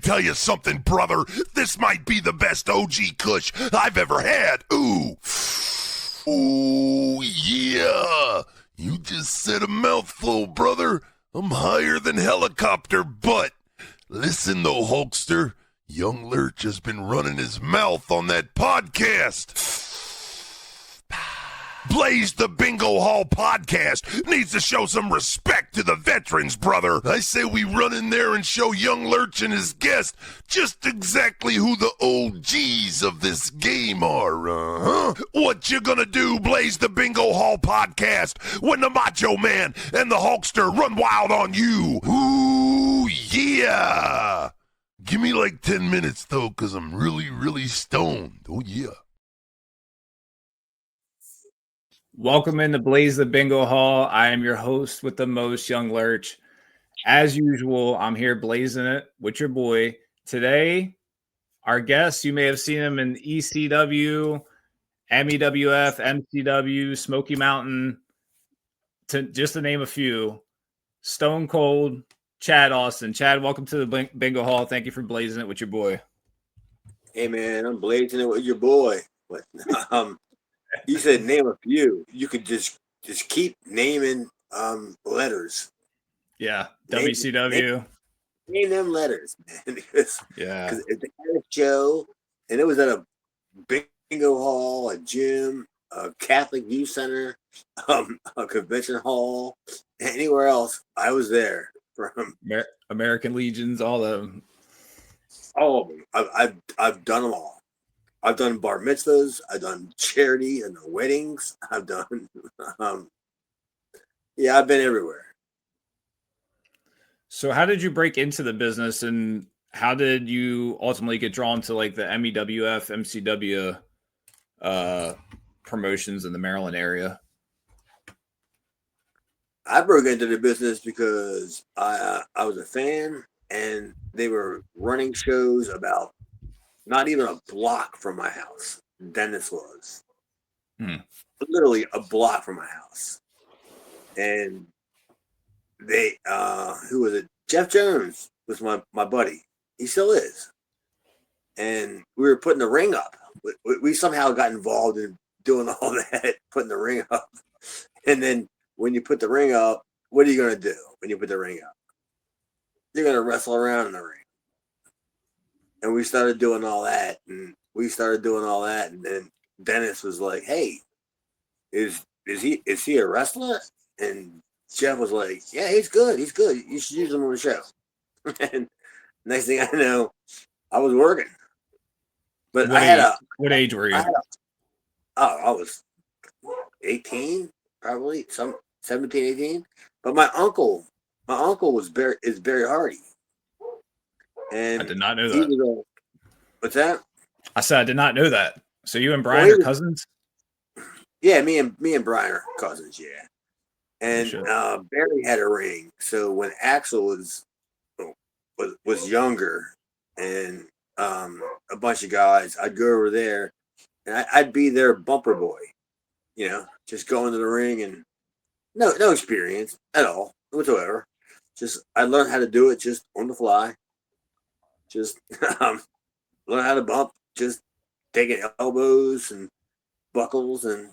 tell you something, brother. This might be the best OG Kush I've ever had. Ooh. Ooh, yeah. You just said a mouthful, brother. I'm higher than helicopter butt. Listen, though, Hulkster. Young Lurch has been running his mouth on that podcast. Blaze the Bingo Hall podcast needs to show some respect to the veterans, brother. I say we run in there and show Young Lurch and his guest just exactly who the OGs of this game are, What you gonna do, Blaze the Bingo Hall podcast, when the Macho Man and the Hulkster run wild on you? Ooh, yeah! Give me like 10 minutes, though, because I'm really, really stoned. Oh, yeah. Welcome into Blaze the Bingo Hall. I am your host with the most, Young Lurch. As usual, I'm here blazing it with your boy. Today, our guest, you may have seen him in ECW, MEWF, MCW, Smoky Mountain, just to name a few. Stone Cold, Chad Austin. Chad, welcome to the Bingo Hall. Thank you for blazing it with your boy. Hey, man, I'm blazing it with your boy. But, you said name a few. You could just keep naming letters. Yeah, WCW. Name them letters, man. Because it's a kind of show, and it was at a bingo hall, a gym, a Catholic youth center, a convention hall, anywhere else. I was there. From American Legions, all of them. All of them. I've done them all. I've done bar mitzvahs. I've done charity and weddings. I've done, I've been everywhere. So how did you break into the business, and how did you ultimately get drawn to like the MEWF, MCW promotions in the Maryland area? I broke into the business because I was a fan, and they were running shows about not even a block from my house. Dennis was. Literally a block from my house. And they, who was it? Jeff Jones was my buddy. He still is. And we were putting the ring up. We somehow got involved in doing all that, putting the ring up. And then when you put the ring up, what are you going to do when you put the ring up? You're going to wrestle around in the ring. And we started doing all that, and then Dennis was like, "Hey, is he a wrestler?" And Jeff was like, "Yeah, he's good. He's good. You should use him on the show." And next thing I know, I was working. But what age were you? I was 18, probably 17, 18. But my uncle is Barry Hardy. And I did not know that. What's that? I said I did not know that. So you and Brian are cousins? Yeah, me and Brian are cousins. Yeah, and Barry had a ring. So when Axel was younger, and a bunch of guys, I'd go over there, and I'd be their bumper boy. You know, just go into the ring and no experience at all whatsoever. Just I learned how to do it just on the fly. Just learn how to bump, just taking elbows and buckles and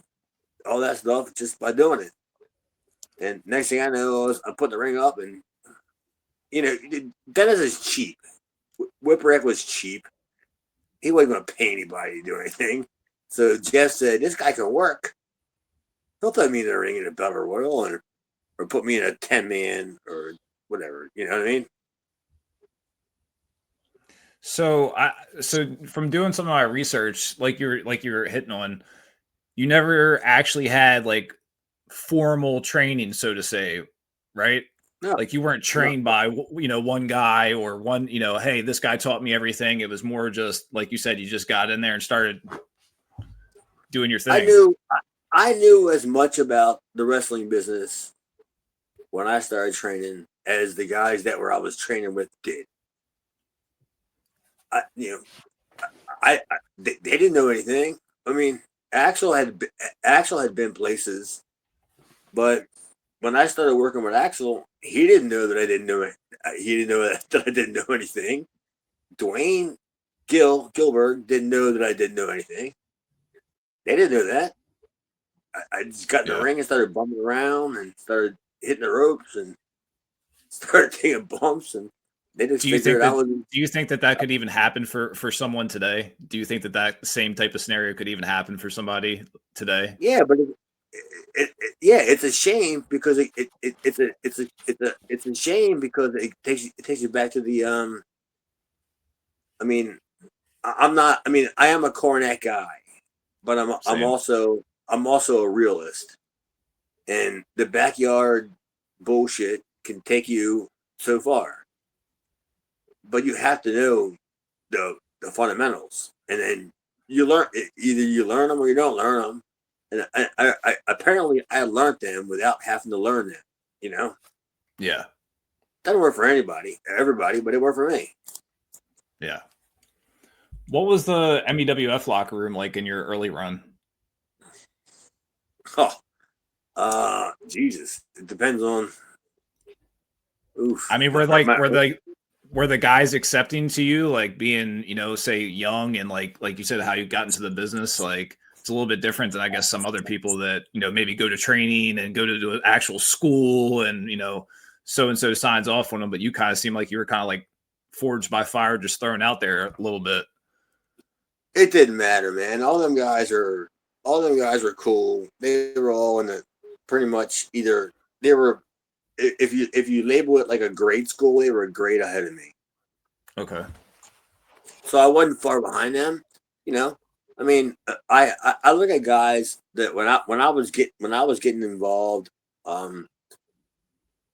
all that stuff just by doing it. And next thing I know, I'm putting the ring up, and Dennis is cheap. Whipwreck was cheap. He wasn't going to pay anybody to do anything. So Jeff said, "This guy can work. He'll put me in the ring in a battle royal, or put me in a 10-man or whatever." You know what I mean? So from doing some of my research, like you're hitting on, you never actually had like formal training, so to say, right? No. Like you weren't trained by one guy or one, hey, this guy taught me everything. It was more just like you said, you just got in there and started doing your thing. I knew as much about the wrestling business when I started training as the guys that I was training with did. They didn't know anything. I mean, Axel had been places, but when I started working with Axel, he didn't know that I didn't know it. He didn't know that I didn't know anything. Dwayne Gilbert didn't know that I didn't know anything. They didn't know that. I just got in the ring and started bumping around and started hitting the ropes and started taking bumps, and they just figured I was. Do you think that could even happen for someone today? Do you think that same type of scenario could even happen for somebody today? Yeah, but it's a shame because it's a shame because it takes you back to the I mean, I'm not. I mean, I am a Cornette guy, but I'm also a realist, and the backyard bullshit can take you so far. But you have to know the fundamentals, and then you learn either you learn them or you don't learn them. And I apparently I learned them without having to learn them. You know. Yeah. Doesn't work for everybody, but it worked for me. Yeah. What was the MEWF locker room like in your early run? Oh, Jesus! It depends on. Oof. I mean, were the guys accepting to you, like being, say young and like you said, how you got into the business? Like it's a little bit different than I guess some other people that maybe go to training and go to an actual school and so and so signs off on them, but you kind of seem like you were kind of like forged by fire, just thrown out there a little bit. It didn't matter, man. All them guys were cool. They were all in the pretty much either they were. If you label it like a grade school, they were a grade ahead of me. Okay. So I wasn't far behind them. I mean, I look at guys that when I was getting involved,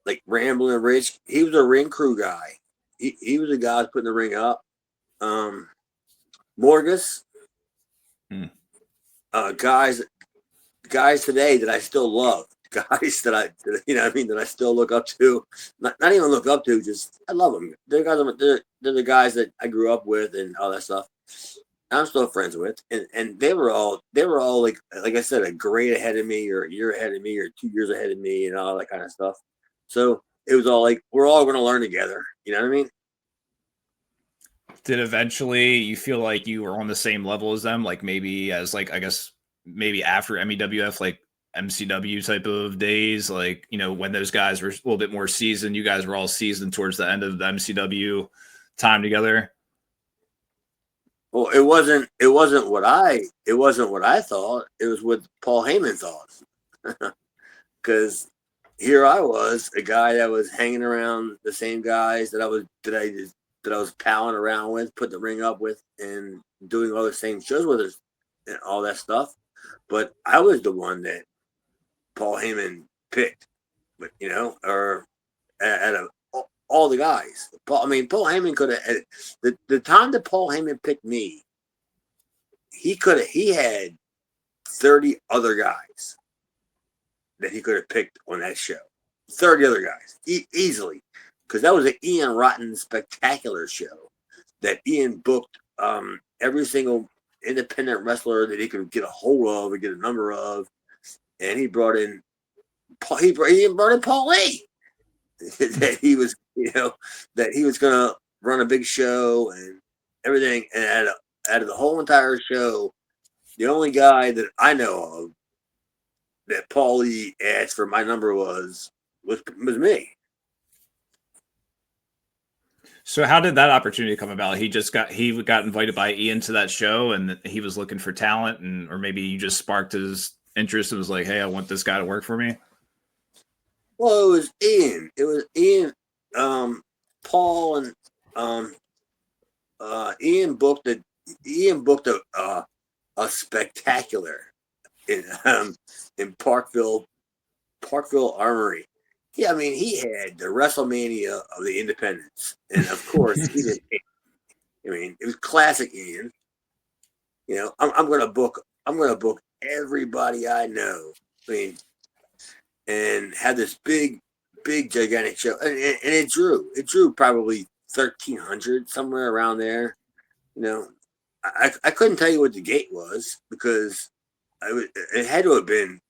like Ramblin' Rich, he was a ring crew guy. He was the guy putting the ring up. Morgus, guys today that I still love, guys that I still look up to, not even look up to, just I love them. They're the guys that I grew up with and all that stuff. I'm still friends with, and they were all like I said, a grade ahead of me, or a year ahead of me, or 2 years ahead of me, and all that kind of stuff. So it was all like we're all going to learn together. You know what I mean? Did eventually you feel like you were on the same level as them? Like maybe as like, I guess maybe after MEWF, like MCW type of days, like, when those guys were a little bit more seasoned, you guys were all seasoned towards the end of the MCW time together. Well, it wasn't what I thought. It was what Paul Heyman thought. Because here I was, a guy that was hanging around the same guys that I was palling around with, putting the ring up with, and doing all the same shows with us and all that stuff. But I was the one that Paul Heyman picked, but or all the guys. Paul Heyman could have the time that Paul Heyman picked me. He had 30 other guys that he could have picked on that show. 30 other guys easily. Because that was an Ian Rotten spectacular show that Ian booked every single independent wrestler that he could get a hold of or get a number of, and he brought in Paul Lee. That he was going to run a big show and everything, and out of the whole entire show, the only guy that I know of that Paul Lee asked for my number was me. So how did that opportunity come about? He got invited by Ian to that show, and he was looking for talent, or maybe you just sparked his interest and was like, "Hey, I want this guy to work for me." Well, it was Ian. Paul and Ian booked a spectacular in Parkville Armory. Yeah, I mean, he had the WrestleMania of the independents, and of course, he didn't. I mean, it was classic Ian. I'm going to book everybody I know. I mean, and had this big, gigantic show, and it drew probably 1,300, somewhere around there. I couldn't tell you what the gate was because it had to have been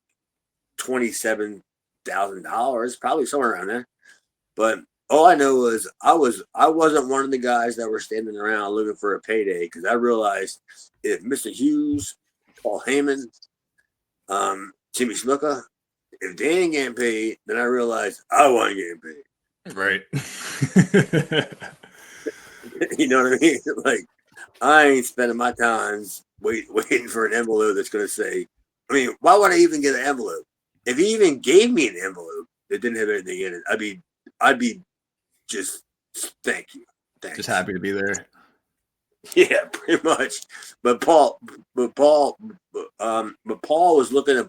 $27,000, probably somewhere around there. But all I know was I wasn't one of the guys that were standing around looking for a payday, because I realized if Mr. Hughes, Paul Heyman, Jimmy Snuka, if they ain't getting paid, then I realized I wasn't getting paid. Right. You know what I mean? Like, I ain't spending my time waiting for an envelope that's going to say, I mean, why would I even get an envelope? If he even gave me an envelope that didn't have anything in it, I'd be just, thank you. Thanks. Just happy to be there. Yeah, pretty much. But Paul was looking at,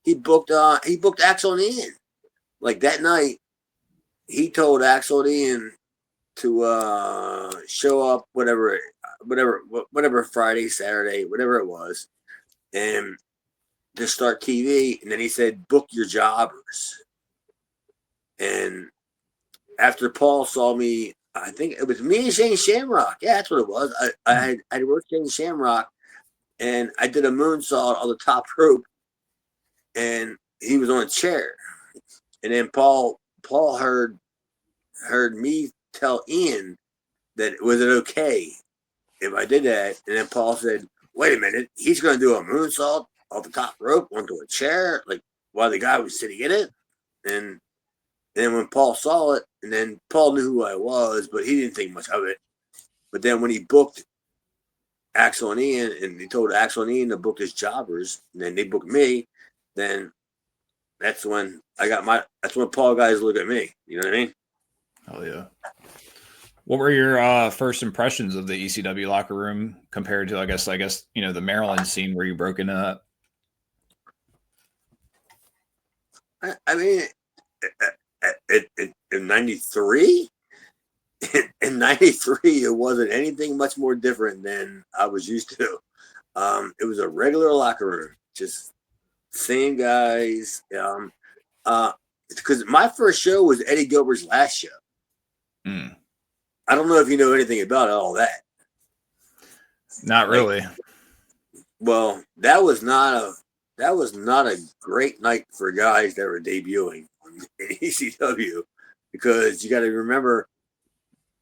he booked Axel and Ian. Like that night, he told Axel and Ian to show up whatever Friday, Saturday, whatever it was, and to start TV. And then he said, book your jobbers. And after Paul saw me, I think it was me and Shane Shamrock. Yeah, that's what it was. I worked Shane Shamrock, and I did a moonsault on the top rope, and he was on a chair. And then Paul heard me tell Ian that was it okay if I did that, and then Paul said, "Wait a minute, he's going to do a moonsault off the top rope onto a chair, like while the guy was sitting in it." And then when Paul saw it, and then Paul knew who I was, but he didn't think much of it. But then when he booked Axel and Ian, and he told Axel and Ian to book his jobbers, and then they booked me, then that's when that's when Paul guys look at me. You know what I mean? Oh yeah. What were your first impressions of the ECW locker room compared to, I guess, the Maryland scene where you broke into that? I mean, in '93, in '93, it wasn't anything much more different than I was used to. It was a regular locker room, just same guys. Because my first show was Eddie Gilbert's last show. Mm. I don't know if you know anything about all that. Not really. Well, that was not a great night for guys that were debuting in ECW, because you got to remember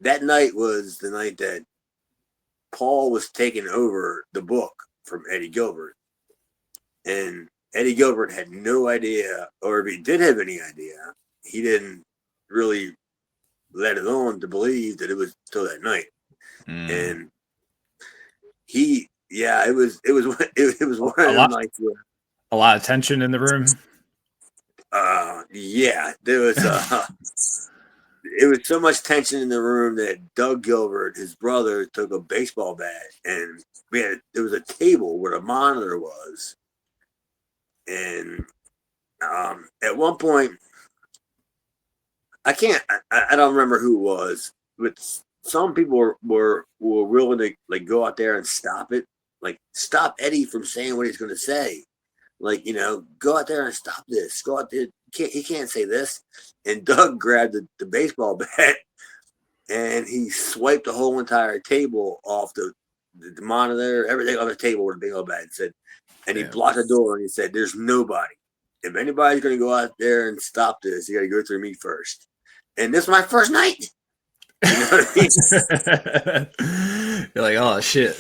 that night was the night that Paul was taking over the book from Eddie Gilbert, and Eddie Gilbert had no idea, or if he did have any idea, he didn't really let it on to believe that it was till that night. And it was one of those nights where a lot of tension in the room. Yeah, there was it was so much tension in the room that Doug Gilbert, his brother, took a baseball bat, and there was a table where the monitor was, and at one point, I don't remember who it was, but some people were willing to like go out there and stop it, like stop Eddie from saying what he's going to say, like, go out there and stop this, go out there, he can't say this. And Doug grabbed the baseball bat and he swiped the whole entire table off the monitor, everything on the table with a big old bat, and said, and he blocked the door and he said, "There's nobody. If anybody's going to go out there and stop this, you got to go through me first." And this is my first night. You know what I mean? You're like, oh shit.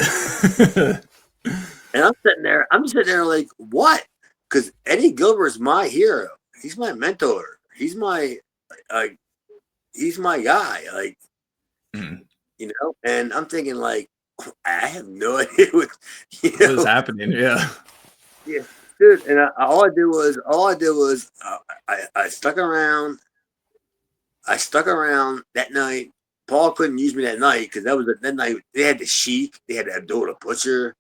And I'm sitting there like, what? Because Eddie Gilbert's my hero. He's my mentor. He's my guy. Like, and I'm thinking like, I have no idea what was happening. Yeah. Yeah, dude. And all I did was I stuck around. I stuck around that night. Paul couldn't use me that night because that night they had the Sheik, they had Abdullah Butcher,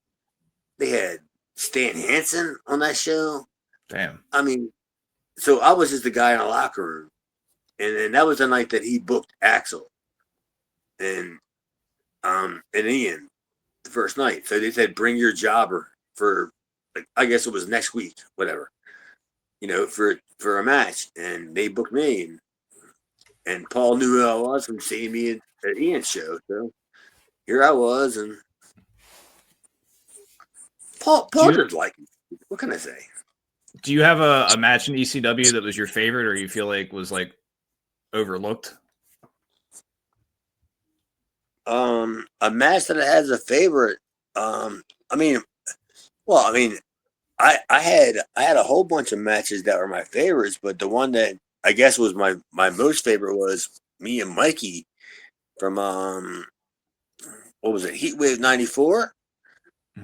they had Stan Hansen on that show. Damn. I mean, so I was just a guy in a locker room, and then that was the night that he booked Axel and Ian the first night. So they said, bring your jobber for, like, I guess it was next week, whatever, for a match, and they booked me. And Paul knew who I was from seeing me at Ian's show. So here I was, and Paul didn't like me. What can I say? Do you have a match in ECW that was your favorite, or you feel like was like overlooked? A match that has a favorite. I mean, well, I mean, I had a whole bunch of matches that were my favorites, but the one that I guess was my most favorite was me and Mikey from what was it, Heatwave '94?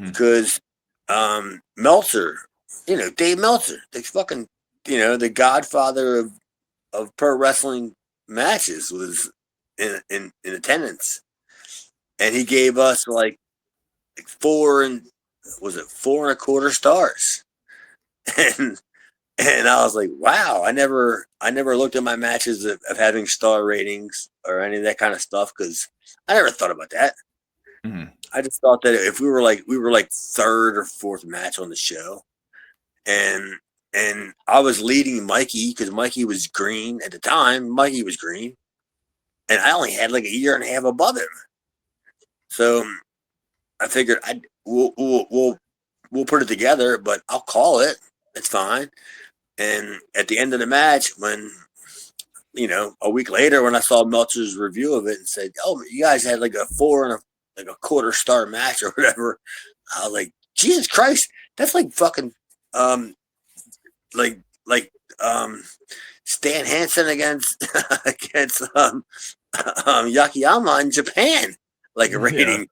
Because Meltzer, Dave Meltzer, the fucking the godfather of pro wrestling matches, was in attendance, and he gave us like 4.25 stars, and I was like, wow, I never looked at my matches of having star ratings or any of that kind of stuff, because I never thought about that. Mm-hmm. I just thought that if we were like third or fourth match on the show, and I was leading Mikey because Mikey was green at the time. Mikey was green, and I only had like a year and a half above him. So I figured we'll put it together, but I'll call it. It's fine. And at the end of the match, when a week later, when I saw Meltzer's review of it and said, "Oh, you guys had like a 4.25 star match or whatever," I was like, "Jesus Christ, that's like fucking like Stan Hansen against Yakiyama in Japan, like a rating. Yeah.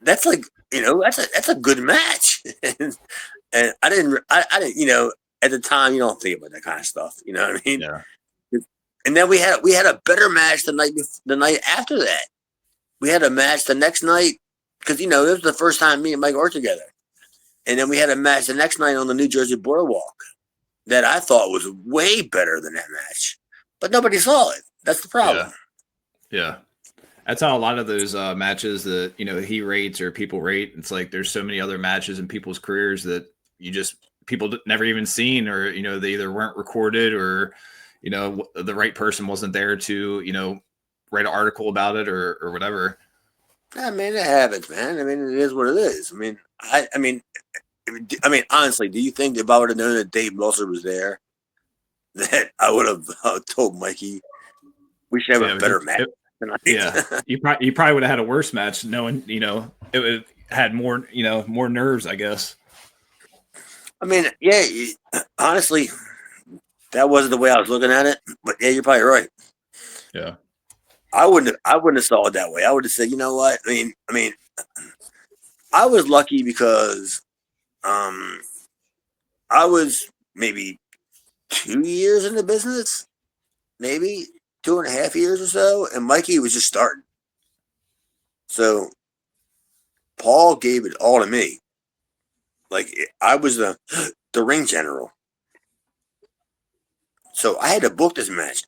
That's like that's a good match." and I didn't at the time you don't think about that kind of stuff, you know what I mean? Yeah. And then we had a better match the night after that. We had a match the next night because it was the first time me and Mike worked together, and then we had a match the next night on the New Jersey Boardwalk that I thought was way better than that match, but nobody saw it. That's the problem. Yeah. That's how a lot of those matches that he rates or people rate. It's like there's so many other matches in people's careers that people never even seen, or they either weren't recorded or the right person wasn't there to write an article about it or whatever. I mean, it happens, man. I mean, it is what it is. I mean, honestly, do you think if I would have known that Dave Meltzer was there, that I would have told Mikey we should have a better match tonight? Yeah, you probably would have had a worse match, knowing it would have had more more nerves, I guess. I mean, yeah, honestly, that wasn't the way I was looking at it, but yeah, you're probably right. Yeah, I wouldn't have saw it that way. I would have said, you know what? I mean, I was lucky because I was maybe 2 years in the business, maybe 2.5 years or so, and Mikey was just starting. So Paul gave it all to me. Like, I was the ring general. So I had to book this match.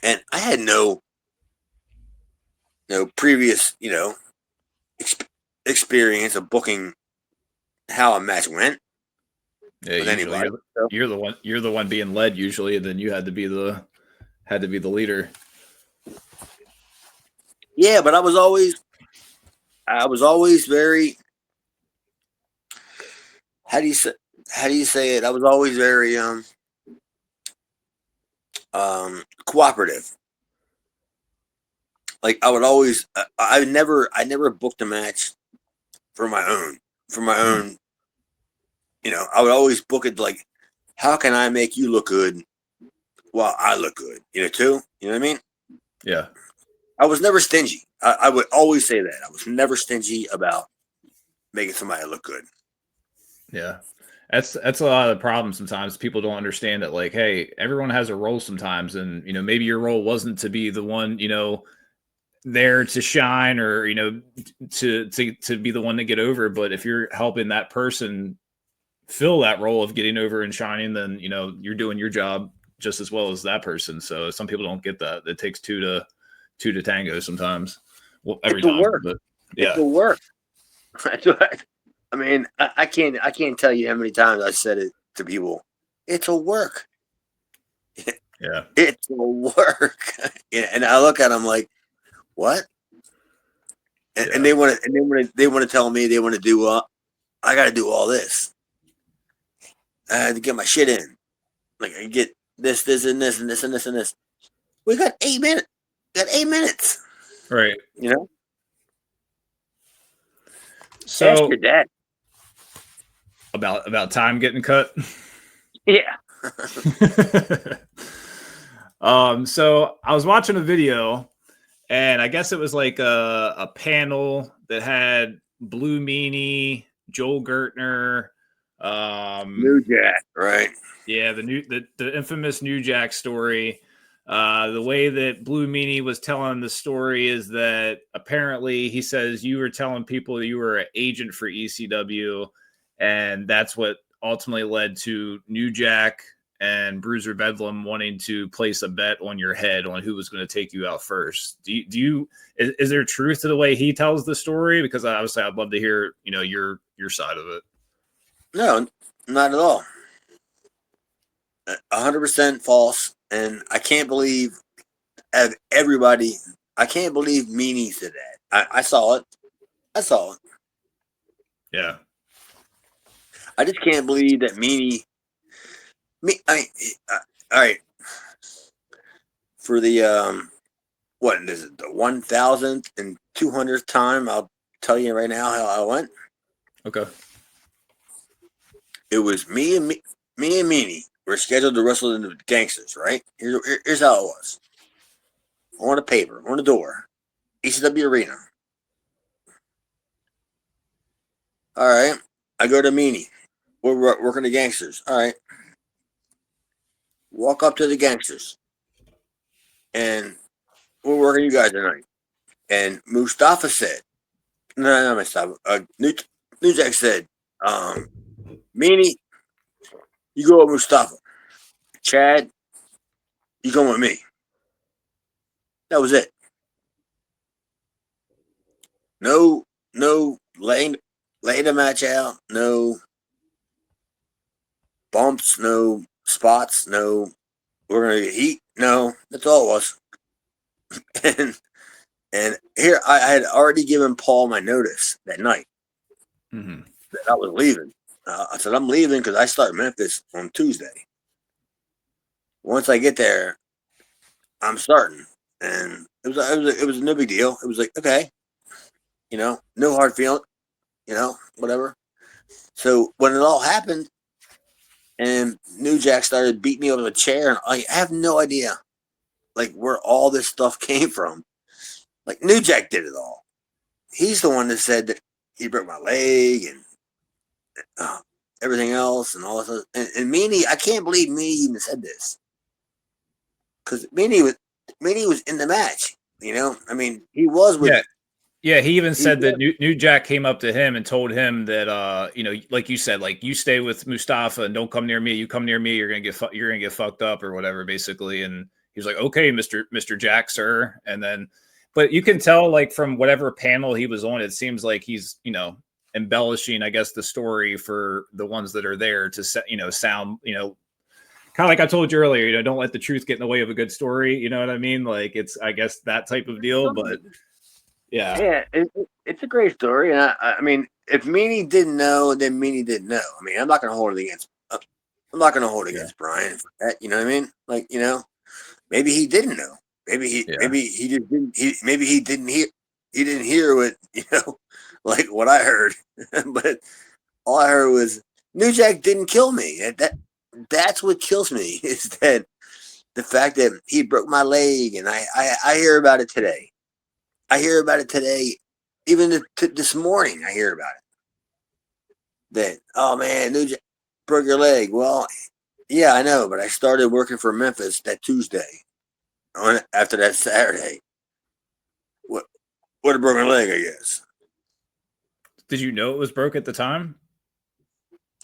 And I had no previous, experience of booking how a match went. Yeah, with anybody. You're the one being led usually, and then you had to be the leader. Yeah, but I was always very, how do you say it? I was always very cooperative. Like I would always, I never booked a match for my own. I would always book it like, how can I make you look good while I look good? Too. You know what I mean? Yeah. I was never stingy. I would always say that. I was never stingy about making somebody look good. Yeah. That's a lot of the problem sometimes. People don't understand that, like, hey, everyone has a role sometimes, and maybe your role wasn't to be the one, there to shine or to be the one to get over. But if you're helping that person fill that role of getting over and shining, then you're doing your job just as well as that person. So some people don't get that. It takes two to tango sometimes. Well, every time, but yeah, it will work. I mean, I can't tell you how many times I said it to people. It'll work. Yeah, it'll work. And I look at them like, what? And they want to tell me they want to do. I got to do all this. I had to get my shit in. Like I get this, and this, and this, and this, and this. We got 8 minutes. Right. You know? Ask So your dad. about time getting cut. Yeah. So I was watching a video, and I guess it was like a panel that had Blue Meanie, Joel Gertner, New Jack, right? yeah, the infamous New Jack story. The way that Blue Meanie was telling the story is that apparently he says you were telling people that you were an agent for ECW, and that's what ultimately led to New Jack and Bruiser Bedlam wanting to place a bet on your head on who was going to take you out first. Is there truth to the way he tells the story? Because obviously I'd love to hear, your side of it. No, not at all. 100% false. And I can't believe everybody. I can't believe Meanie said that. I saw it. I saw it. Yeah. I just can't believe that Meanie. All right. For the what is it? The 1,000th and 200th time, I'll tell you right now how I went. Okay. It was me and Meanie were scheduled to wrestle in the Gangsters, right? Here's how it was. On a paper, on the door, ECW Arena. All right. I go to Meanie. We're working the Gangsters. All right. Walk up to the Gangsters. And we're working you guys tonight. And Mustafa said, no, not Mustafa. New Jack said, Meanie, you go with Mustafa. Chad, you come with me. That was it. No laying the match out. No bumps. No spots. No, we're gonna get heat. No, that's all it was. and here I had already given Paul my notice that night that I was leaving. I said I'm leaving because I start Memphis on Tuesday. Once I get there, I'm starting, and it was no big deal. It was like, okay, no hard feeling, whatever. So when it all happened, and New Jack started beating me over the chair, and I have no idea, like, where all this stuff came from. Like, New Jack did it all. He's the one that said that he broke my leg and everything else and all this. And Meanie, I can't believe Meanie even said this, because Meanie was in the match. I mean, he was with. Yeah, he even said that New Jack came up to him and told him that, like you said, like, you stay with Mustafa and don't come near me. You come near me, you're gonna get fucked up or whatever, basically. And he was like, okay, Mr. Jack, sir. And then, but you can tell, like, from whatever panel he was on, it seems like he's, embellishing, I guess, the story for the ones that are there to sound, kind of like I told you earlier, don't let the truth get in the way of a good story. You know what I mean? Like, it's, I guess, that type of deal, but. Yeah, it's a great story, and I mean, if Meanie didn't know, then Meanie didn't know. I mean, I'm not going to hold it against. I'm not going to hold it against Brian for that. You know what I mean? Like, maybe he didn't know. Maybe he just didn't. Maybe he didn't hear. He didn't hear what like what I heard. But all I heard was New Jack didn't kill me. That's what kills me, is that the fact that he broke my leg, and I hear about it today. I hear about it today. Even this morning, I hear about it. That, oh man, New Jack broke your leg. Well, yeah, I know, but I started working for Memphis that Tuesday. After that Saturday, what a broken leg, I guess. Did you know it was broke at the time?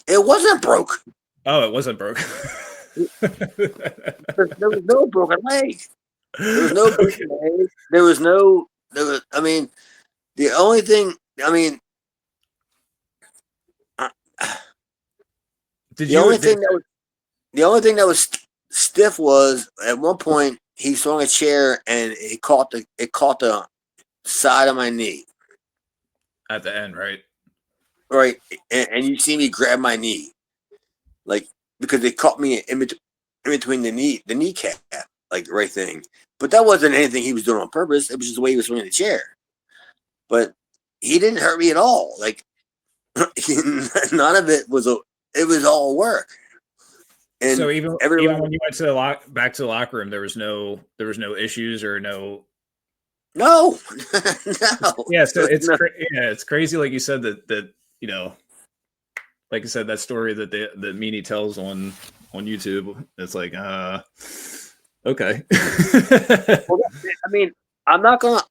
It wasn't broke. Oh, it wasn't broke. There was no broken leg. There was no broken leg. There was. I mean, the only thing. I mean, the only thing that was stiff was at one point he swung a chair and it caught the side of my knee. At the end, right? Right, and you see me grab my knee, like, because it caught me in between the kneecap. like right thing. But that wasn't anything he was doing on purpose. It was just the way he was swinging the chair. But he didn't hurt me at all. Like none of it was it was all work. And so even when you went to back to the locker room, there was no issues or no. No. Yeah, so it's crazy. Like you said that you know, like I said, that story that that Meanie tells on YouTube. It's like okay. Well, I mean, I'm not gonna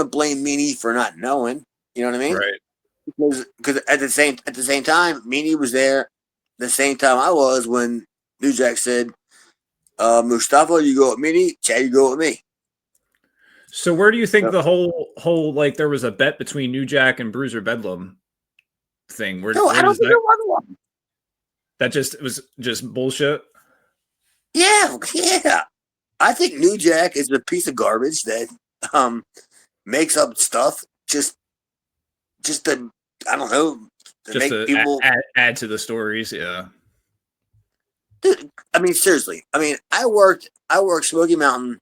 blame Meanie for not knowing. You know what I mean? Right. Because at the same time, Meanie was there the same time I was when New Jack said, Mustafa, you go with Meanie, Chad, you go with me. So where do you think the whole like there was a bet between New Jack and Bruiser Bedlam thing? I don't think there was one. That was just bullshit. Yeah. I think New Jack is a piece of garbage that makes up stuff just to, I don't know, to make people add to the stories. Yeah. Dude, I mean, seriously. I mean, I worked Smoky Mountain.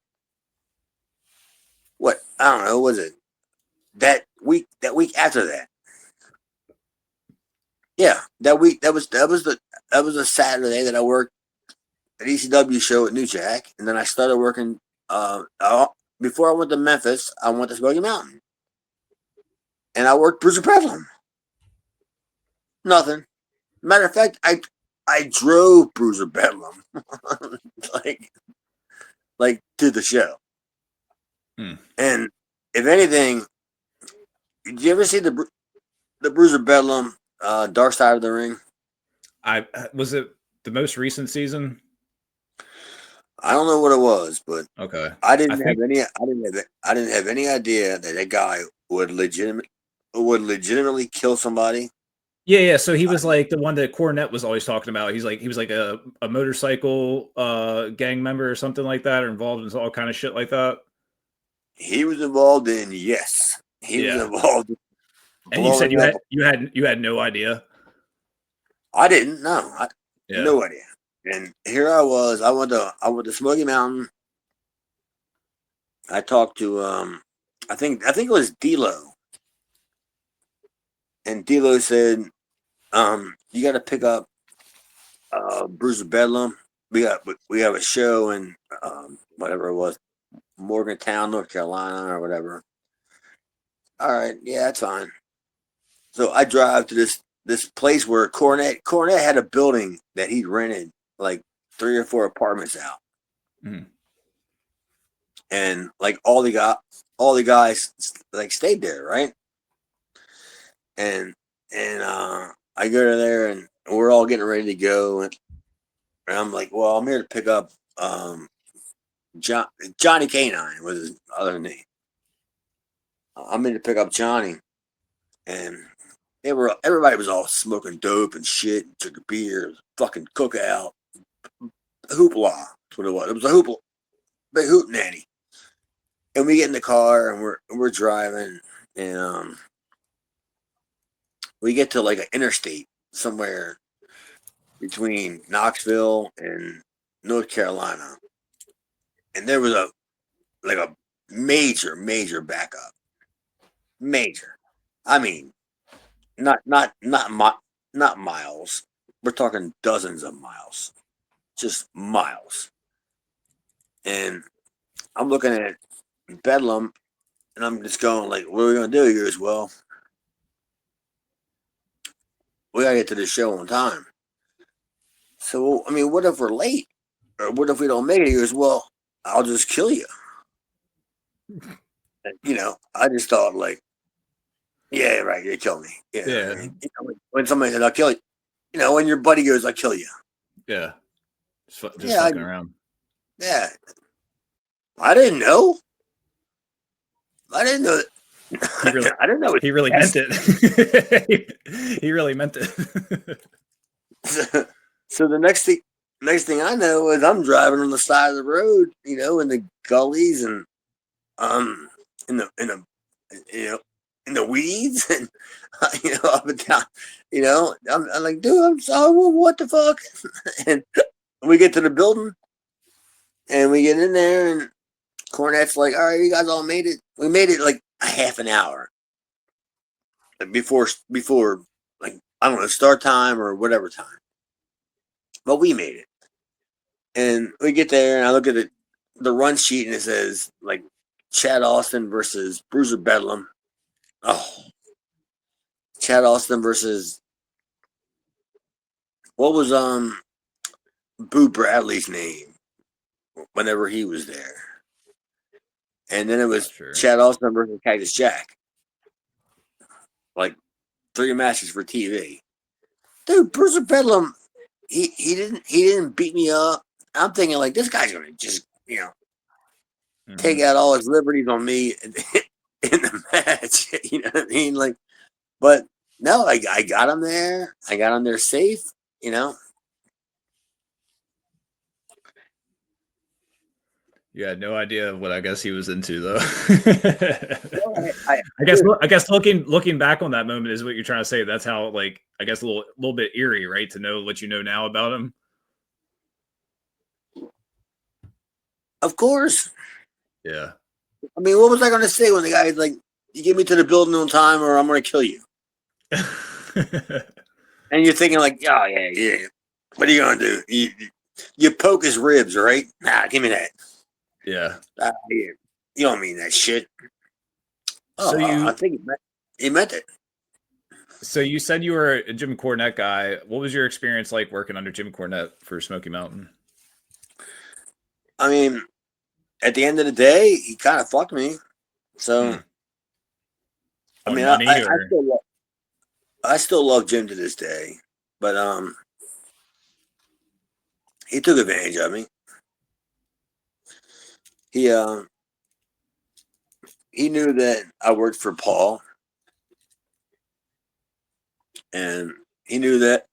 What? I don't know. Was it that week after that? Yeah, that week. That was a Saturday that I worked at ECW show at New Jack, and then I started working. Before I went to Memphis, I went to Smoky Mountain, and I worked Bruiser Bedlam. Nothing. Matter of fact, I drove Bruiser Bedlam like to the show. And if anything, did you ever see the Bruiser Bedlam Dark Side of the Ring? Was it the most recent season? I don't know what it was, but okay. I didn't have any idea that guy would legitimately kill somebody. Yeah. So he was like the one that Cornette was always talking about. He was like a motorcycle gang member or something like that, or involved in all kind of shit like that. He was involved in was involved. And you said you had no idea. I didn't know. No idea. And here I was. I went to Smoky Mountain. I talked to I think it was D-Lo. And D-Lo said, you gotta pick up Bruiser Bedlam. We have a show in whatever it was, Morgantown, North Carolina, or whatever. All right, yeah, that's fine. So I drive to this place where Cornette had a building that he rented like 3 or 4 apartments out, and like all the guys like stayed there, right? And I go to there and we're all getting ready to go, and I'm like, well, I'm here to pick up Johnny Canine was his other name. I'm here to pick up Johnny, and everybody was all smoking dope and shit, and took a beer, fucking cookout, hoopla. That's what it was. It was a hoopla, big hoot nanny. And we get in the car and we're driving, and we get to like an interstate somewhere between Knoxville and North Carolina, and there was a major backup. Major. I mean, not miles. We're talking dozens of miles, just miles. And I'm looking at Bedlam, and I'm just going like, "What are we gonna do?" He goes, "Well, we gotta get to the show on time." So, I mean, what if we're late, or what if we don't make it? He goes, "Well, I'll just kill you." And, I just thought like, yeah, right, you kill me. Yeah. I mean, when somebody says, "I'll kill you," when your buddy goes, "I'll kill you." Yeah. Just fucking around. Yeah. I didn't know. I didn't know. I didn't know. He really meant it. He really meant it. So the next thing I know is I'm driving on the side of the road, in the gullies and in the weeds and up and down. I'm like, dude, I'm sorry. What the fuck? And we get to the building, And we get in there, and Cornette's like, all right, you guys all made it. We made it like a half an hour before like, I don't know, start time or whatever time. But we made it. And we get there, and I look at the run sheet, and it says, like, Chad Austin versus Bruiser Bedlam. Oh. Chad Austin versus, what was Boo Bradley's name whenever he was there? And then it was Chad Austin versus Cactus Jack. Like 3 matches for TV. Dude, Bruiser Bedlam, he didn't beat me up. I'm thinking, like, this guy's gonna just, take out all his liberties on me in the match. You know what I mean? Like, but no, I got him there. I got him there safe. You had no idea of what I guess he was into, though. Well, I guess looking back on that moment is what you're trying to say. That's how, like, I guess a little bit eerie, right? To know what you know now about him. Of course. Yeah. I mean, what was I going to say when the guy's like, "You get me to the building on time, or I'm going to kill you"? And you're thinking, like, "Oh yeah. What are you going to do? You poke his ribs, right? Nah, give me that." Yeah. You don't mean that shit. So I think he meant it. So you said you were a Jim Cornette guy. What was your experience like working under Jim Cornette for Smoky Mountain? I mean, at the end of the day, he kind of fucked me. So, I mean, I still love Jim to this day, but he took advantage of me. He knew that I worked for Paul, and he knew that.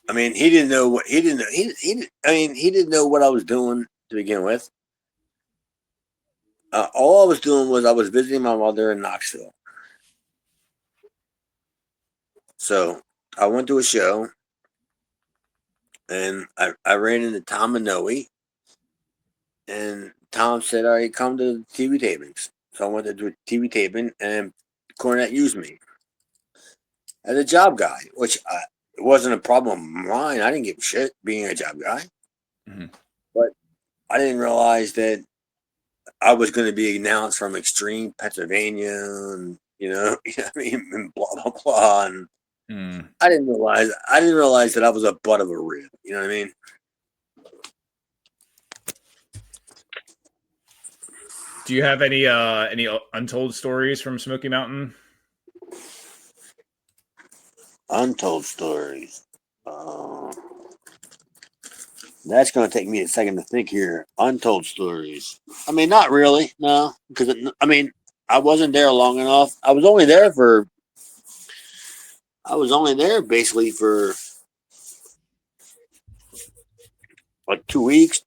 I mean, he didn't know what he didn't know. He didn't know what I was doing to begin with. All I was doing was I was visiting my mother in Knoxville. So I went to a show, and I ran into Tom Minogue, and Tom said, "All right, come to TV tapings." So I went to do a TV taping, and Cornette used me as a job guy, which it wasn't a problem of mine. I didn't give a shit being a job guy. Mm-hmm. But I didn't realize that I was going to be announced from Extreme, Pennsylvania, and and blah blah blah. And I didn't realize that I was a butt of a rib. You know what I mean? Do you have any untold stories from Smoky Mountain? Untold stories. That's going to take me a second to think here. Untold stories. I mean, not really, no, because I wasn't there long enough. I was only there basically for like 2 weeks,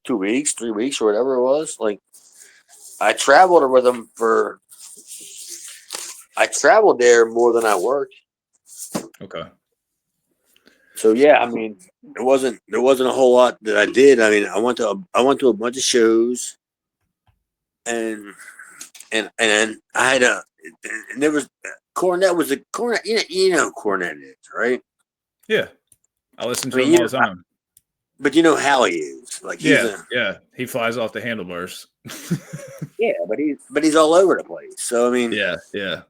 2 weeks, 3 weeks, or whatever it was. Like, I traveled with them I traveled there more than I worked. Okay. So yeah, I mean, there wasn't a whole lot that I did. I mean, I went to a bunch of shows, and I had and there was Cornette was a Cornette. You know who Cornette is, right? Yeah, I listen to him all the time. But you know how he is. Like, he flies off the handlebars. Yeah, but he's all over the place. So I mean, yeah.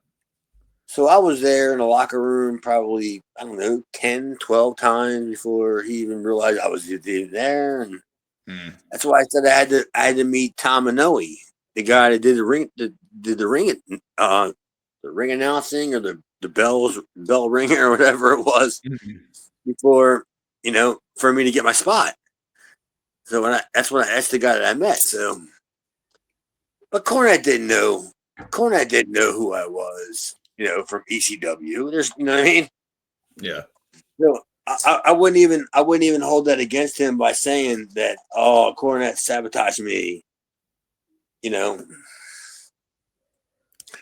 So I was there in the locker room probably, I don't know, 10, 12 times before he even realized I was there. And that's why I said I had to meet Tom Minogue, the guy that did the ring announcing, or the bell ringer, or whatever it was, before, for me to get my spot. So that's the guy that I met. So, but Cornette didn't know who I was. From ECW. There's, you know what I mean? Yeah. So I wouldn't even hold that against him by saying that, oh, Cornette sabotaged me.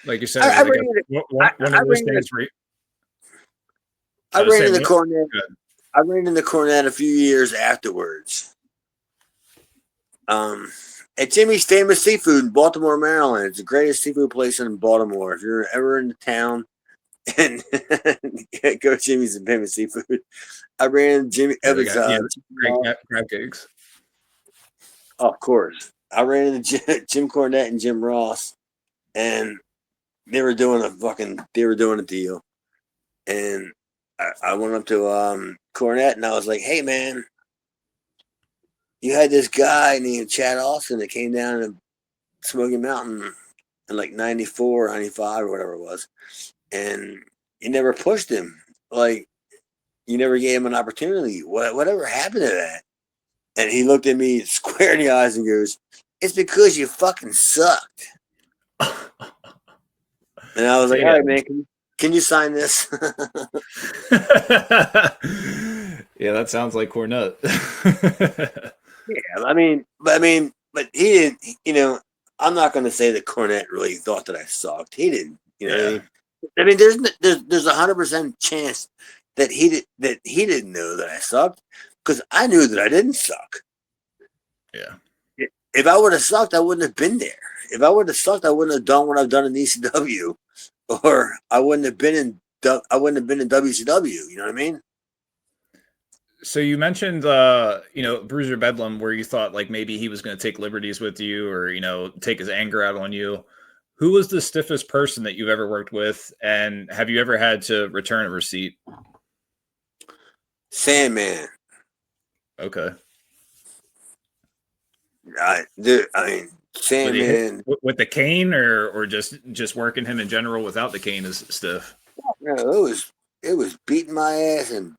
Like you said, I ran into Cornette. I ran into Cornette a few years afterwards. At Jimmy's Famous Seafood in Baltimore, Maryland. It's the greatest seafood place in Baltimore. If you're ever in the town, and go to Jimmy's Famous Seafood. I ran Jimmy Evans. Great crab cakes. Oh, of course. I ran into Jim Cornette and Jim Ross, and they were doing a deal. And I went up to Cornette and I was like, "Hey man, you had this guy named Chad Austin that came down to Smoky Mountain in like 94, 95 or whatever it was. And you never pushed him. Like, you never gave him an opportunity. Whatever happened to that?" And he looked at me square in the eyes and goes, "It's because you fucking sucked." And I was like, "All right, man, can you sign this?" Yeah, that sounds like Cornette. Yeah, but he didn't. You know, I'm not going to say that Cornette really thought that I sucked. He didn't. You know, Yeah. I mean, there's 100% chance that he didn't know that I sucked, because I knew that I didn't suck. Yeah. If I would have sucked, I wouldn't have been there. If I would have sucked, I wouldn't have done what I've done in ECW, or I wouldn't have been in WCW. You know what I mean? So you mentioned, Bruiser Bedlam, where you thought like maybe he was going to take liberties with you, or take his anger out on you. Who was the stiffest person that you've ever worked with, and have you ever had to return a receipt? Sandman. Okay. Sandman with the cane, or just working him in general without the cane is stiff. No, it was beating my ass in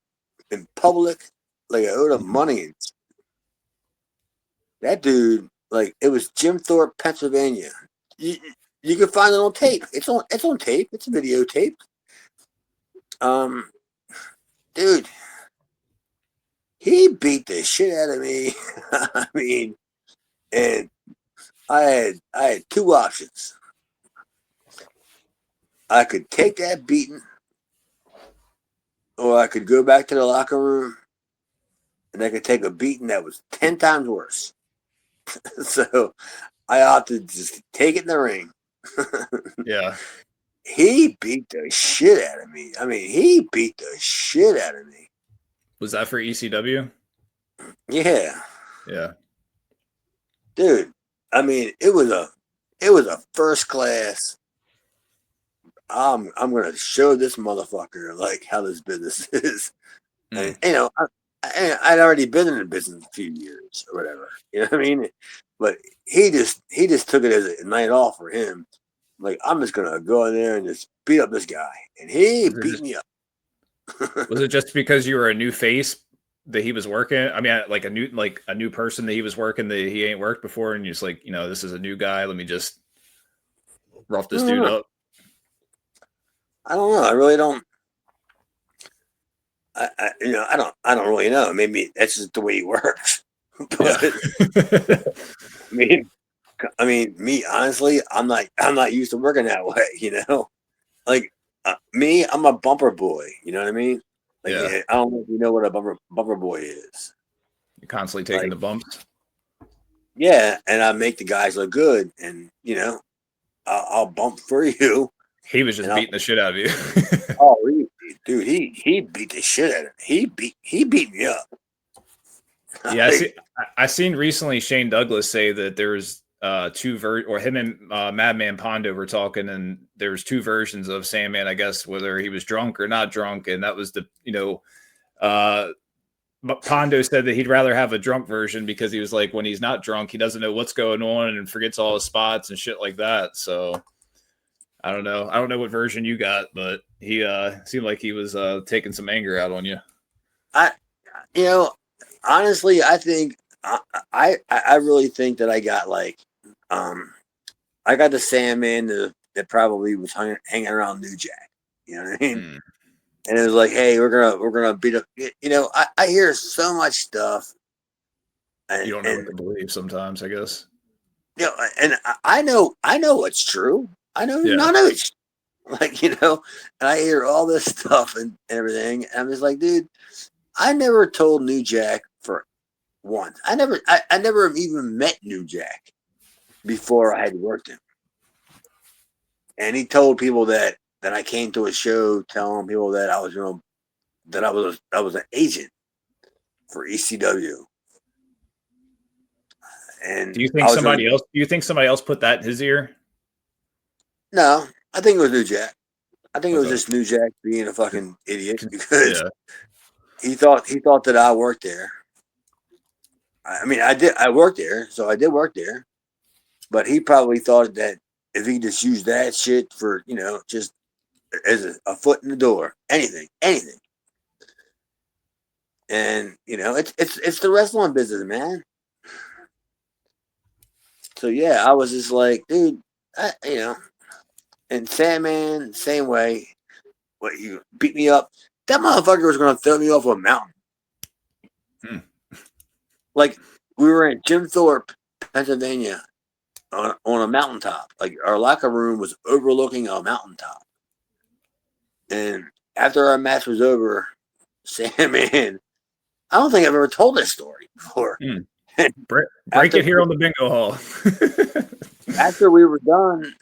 public like I owed him money. That dude, like, it was Jim Thorpe, Pennsylvania. You can find it on tape. It's on tape. It's videotaped. Dude, he beat the shit out of me. I mean, and I had two options. I could take that beating, or I could go back to the locker room and I could take a beating that was 10 times worse. So I opted to just take it in the ring. Yeah. He beat the shit out of me. I mean, he beat the shit out of me. Was that for ECW? Yeah. Yeah. Dude, I mean, it was a first class. I'm gonna show this motherfucker like how this business is. And I'd already been in the business a few years or whatever. You know what I mean? But he just took it as a night off for him. Like, I'm just gonna go in there and just beat up this guy, and he beat me up. Was it just because you were a new face that he was working? I mean, like a new person that he was working that he ain't worked before, and you're just like, this is a new guy. Let me just rough this dude up. I don't know. I really don't. I don't really know. Maybe that's just the way he works. But I mean, me honestly, I'm not used to working that way. Like me, I'm a bumper boy. You know what I mean? Like, yeah. I don't know if you know what a bumper boy is. You're constantly taking the bumps. Yeah, and I make the guys look good, and I'll bump for you. He was just beating the shit out of you. Oh, dude, he beat the shit out of me. He beat me up. Yeah, I seen recently Shane Douglas say that there was or him and Madman Pondo were talking, and there was two versions of Sandman, I guess, whether he was drunk or not drunk, and that was Pondo said that he'd rather have a drunk version because he was like, when he's not drunk, he doesn't know what's going on and forgets all his spots and shit like that. So I don't know. I don't know what version you got, but he seemed like he was taking some anger out on you. Honestly, I think I really think that I got I got the Sandman that probably was hanging around New Jack. You know what I mean? And it was like, hey, we're gonna beat up. I hear so much stuff. And, you don't know what to believe sometimes, I guess. And I know what's true. I know none of it's and I hear all this stuff and everything. And I'm just like, dude, I never told New Jack for once. I never even met New Jack before I had worked him. And he told people that I came to a show telling people that I was, that I was an agent for ECW. And Do you think somebody else? Do you think somebody else put that in his ear? No, I think it was New Jack. I think it was just New Jack being a fucking idiot because he thought that I worked there. I mean, I worked there, so I did work there. But he probably thought that if he just used that shit for, just as a foot in the door, anything. And it's the wrestling business, man. So yeah, I was just like, dude, and Sandman, same way. What, you beat me up? That motherfucker was gonna throw me off a mountain. Like, we were in Jim Thorpe, Pennsylvania, on a mountaintop. Like, our locker room was overlooking a mountaintop. And after our match was over, Sandman, I don't think I've ever told this story before. Break it here on the Bingo Hall. After we were done,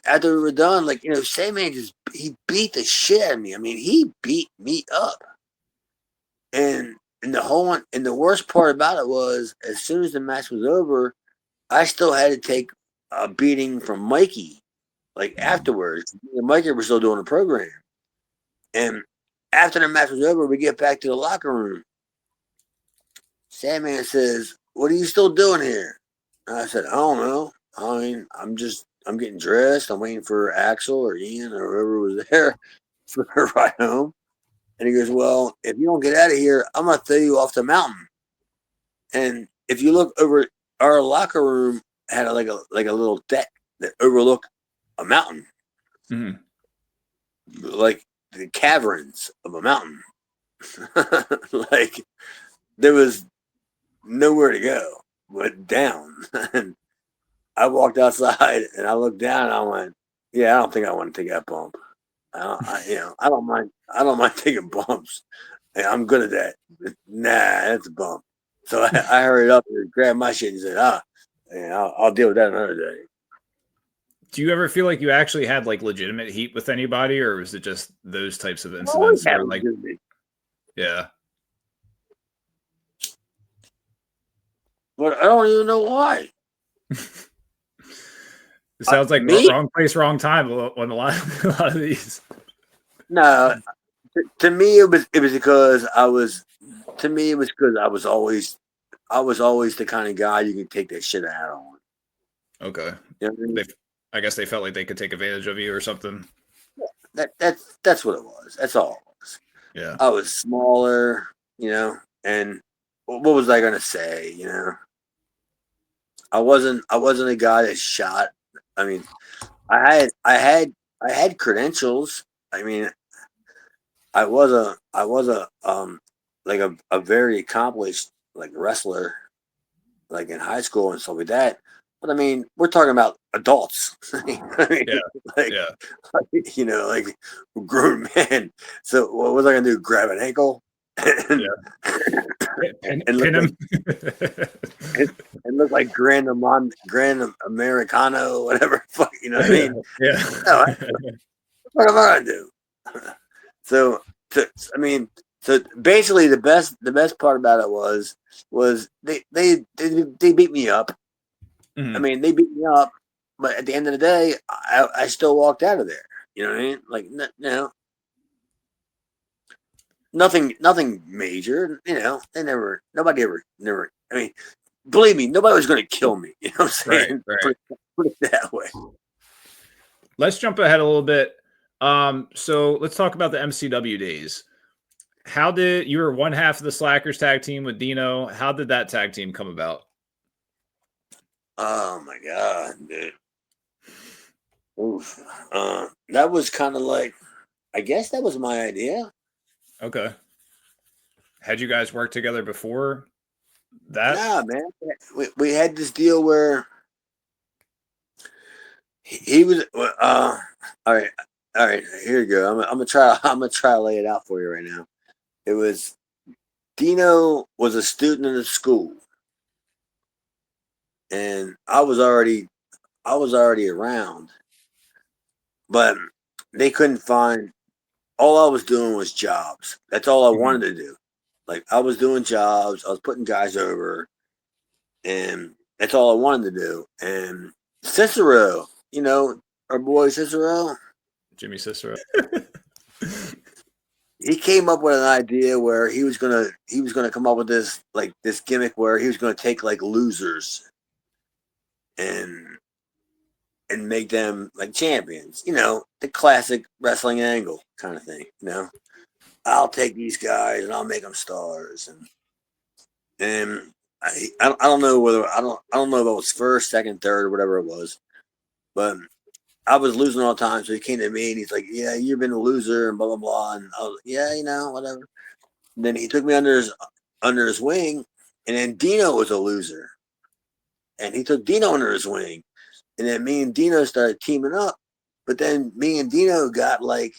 like, Sandman he beat the shit out of me. I mean, he beat me up. And the worst part about it was, as soon as the match was over, I still had to take a beating from Mikey, like, afterwards. Mikey was still doing the program. And after the match was over, we get back to the locker room. Sandman says, "What are you still doing here?" And I said, "I don't know. I mean, I'm getting dressed. I'm waiting for Axel or Ian or whoever was there for a ride home." And he goes, "Well, if you don't get out of here, I'm going to throw you off the mountain." And if you look over, our locker room had like a little deck that overlooked a mountain. Mm-hmm. Like the caverns of a mountain. Like, there was nowhere to go but down. And I walked outside and I looked down and I went, "Yeah, I don't think I want to take that bump. I don't mind taking bumps. I'm good at that. Nah, that's a bump." So I hurried up and grabbed my shit and said, I'll deal with that another day." Do you ever feel like you actually had like legitimate heat with anybody, or was it just those types of incidents? Yeah. But I don't even know why. It sounds like wrong place, wrong time on a lot of these. No, to me it was because I was always the kind of guy you could take that shit out on. Okay. You know what I mean? I guess they felt like they could take advantage of you or something. That's what it was. That's all it was. Yeah. I was smaller, and what was I gonna say? I wasn't a guy that shot. I mean, I had credentials. I mean, I was a very accomplished, like, wrestler, like, in high school and stuff like that. But I mean, we're talking about adults. Like grown men. So what was I gonna do? Grab an ankle and pin him and look like Grand Americano, whatever. Fuck, you know what I mean? Yeah. No, what am I gonna do? So basically the best part about it was they beat me up. Mm-hmm. I mean, they beat me up, but at the end of the day, I still walked out of there. You know what I mean? Like, nothing major. Nobody ever. I mean, believe me, nobody was going to kill me. You know what I'm saying? Right. Put it that way. Let's jump ahead a little bit. So let's talk about the MCW days. You were one half of the Slackers tag team with Dino. How did that tag team come about? Oh my God, dude. Oof. That was kind of like, I guess that was my idea. Okay. Had you guys worked together before that? Nah, man. We had this deal where he was all right. Here you go. I'm gonna try to lay it out for you right now. It was, Dino was a student in the school. and I was already around, but they couldn't find. All I was doing was jobs. That's all I wanted to do. Like I was doing jobs. I was putting guys over, and that's all I wanted to do. And Cicero, our boy Cicero, Jimmy Cicero. he came up with an idea where he was gonna come up with this gimmick where he was gonna take like losers and make them like champions. The classic wrestling angle kind of thing. I'll take these guys and I'll make them stars. And I don't know whether I don't know if it was first, second, third, or whatever it was, but I was losing all the time. So he came to me and he's like, "Yeah, you've been a loser," and blah blah blah. And I was, "Yeah, whatever." And then he took me under his wing, and then Dino was a loser, and he took Dino under his wing, and then me and Dino started teaming up. But then me and Dino got like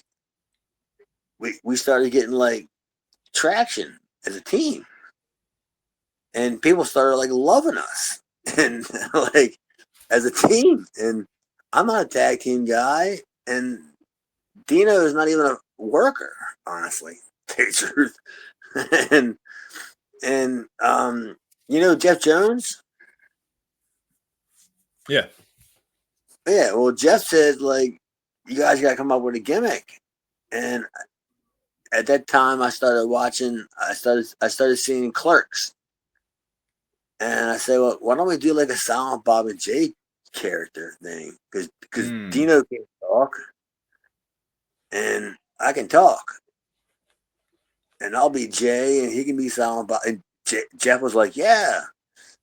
we started getting like traction as a team, and people started like loving us and like as a team. And I'm not a tag team guy, and Dino is not even a worker, honestly, to tell you the truth. and Jeff Jones? Yeah. Yeah, well, Jeff said, like, you guys got to come up with a gimmick. And at that time, I started seeing Clerks. And I said, well, why don't we do like a Silent Bob and Jay character thing? Because Dino can talk, and I can talk. And I'll be Jay, and he can be Silent Bob. And Jeff was like, yeah.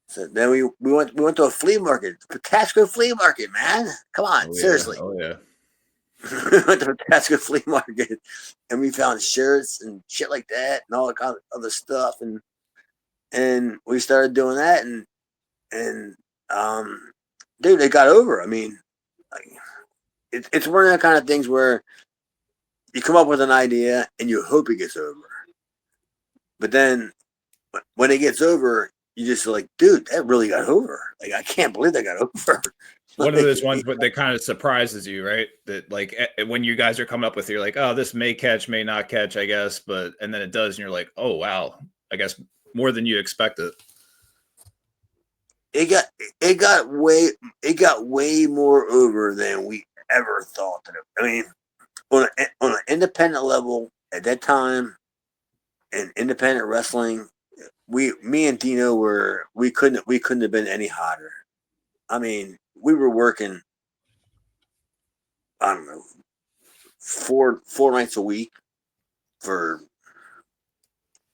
So then we went to a flea market, Patapsco flea market, man. Come on, seriously. Oh yeah. We went to Patapsco flea market, and we found shirts and shit like that, and all that kind of other stuff, and we started doing that, and dude, it got over. I mean, like, it's one of the kind of things where you come up with an idea and you hope it gets over, but then when it gets over, you just like, dude, that really got over. Like, I can't believe that got over. One of those ones that kind of surprises you, right? That like when you guys are coming up with, you're like, oh, this may catch, may not catch, I guess, and then it does, and you're like, oh wow, I guess more than you expected. It got way more over than we ever thought that I mean, on an independent level at that time, in independent wrestling, me and Dino we couldn't have been any hotter. I mean, we were working, I don't know, four nights a week for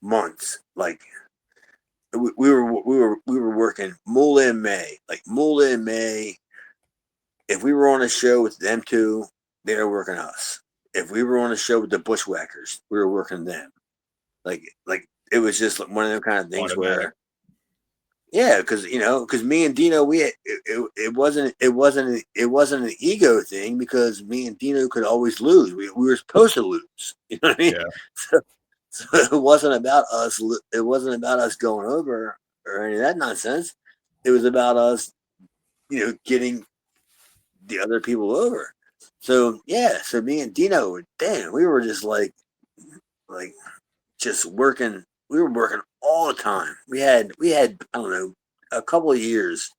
months. Like we were working Moolah and May. Like Moolah and May, if we were on a show with them two, they were working us. If we were on a show with the Bushwhackers, we were working them. Like it was just one of them kind of things where, yeah, because me and Dino, it wasn't an ego thing, because me and Dino could always lose. We were supposed to lose. You know what I mean? Yeah. So it wasn't about us. It wasn't about us going over or any of that nonsense. It was about us, getting the other people over. So yeah, so me and Dino, damn, we were just like just working. We were working all the time. We had I don't know, a couple of years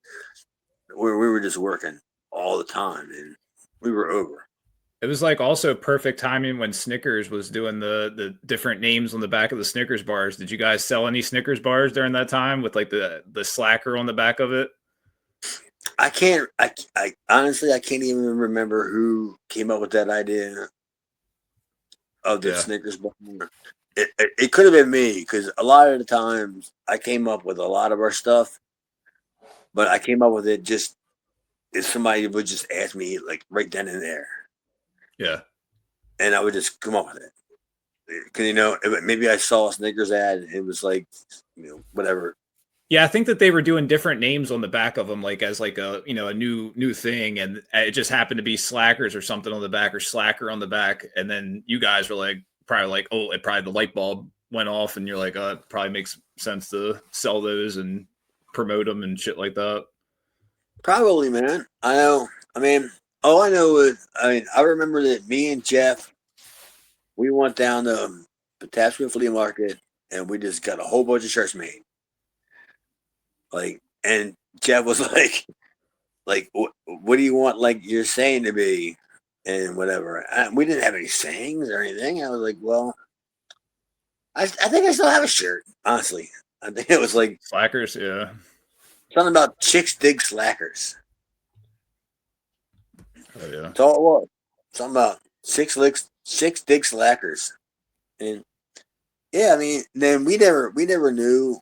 where we were just working all the time, and we were over. It was like also perfect timing when Snickers was doing the different names on the back of the Snickers bars. Did you guys sell any Snickers bars during that time with like the slacker on the back of it? I honestly, I can't even remember who came up with that idea of the Snickers bar. It could have been me, because a lot of the times I came up with a lot of our stuff, but I came up with it just if somebody would just ask me, like, right then and there. Yeah. And I would just come up with it. Because, maybe I saw a Snickers ad and it was like, whatever. Yeah, I think that they were doing different names on the back of them, like as like a a new thing, and it just happened to be Slackers or something on the back, or Slacker on the back, and then you guys were like, probably like, oh, it probably the light bulb went off, and you're like, it probably makes sense to sell those and promote them and shit like that. Probably, man. I know. I mean, all I know is, I remember that me and Jeff, we went down to Pataskua Flea Market and we just got a whole bunch of shirts made. Like, and Jeff was like, what do you want, like, your saying to be? And whatever. We didn't have any sayings or anything. I was like, well, I think I still have a shirt, honestly. I think it was like Slackers, yeah. something about chicks dig slackers. Oh yeah. That's all it was. Something about chicks dig slackers. And yeah, I mean, then we never knew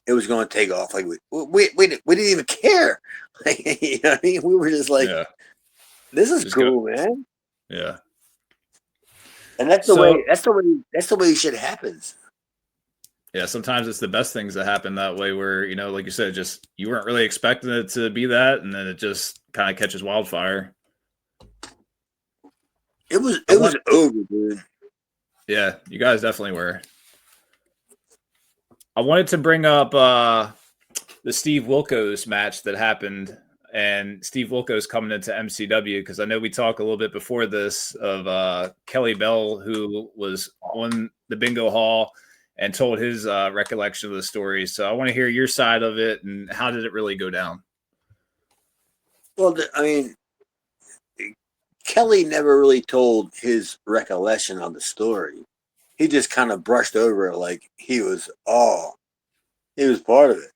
it was going to take off. Like we didn't even care. Like, you know what I mean? We were just like, Yeah. this is Just cool, man. Yeah. And that's the way shit happens. Yeah, sometimes it's the best things that happen that way where, you know, like you said, just you weren't really expecting it to be that, and then it just kind of catches wildfire. It was over, dude. Yeah, you guys definitely were. I wanted to bring up the Steve Wilkos match that happened, and Steve Wilkos coming into MCW, because I know we talked a little bit before this of Kelly Bell, who was on the Bingo Hall and told his recollection of the story. So I want to hear your side of it, and how did it really go down? Well, I mean, Kelly never really told his recollection of the story. He just kind of brushed over it like he was part of it.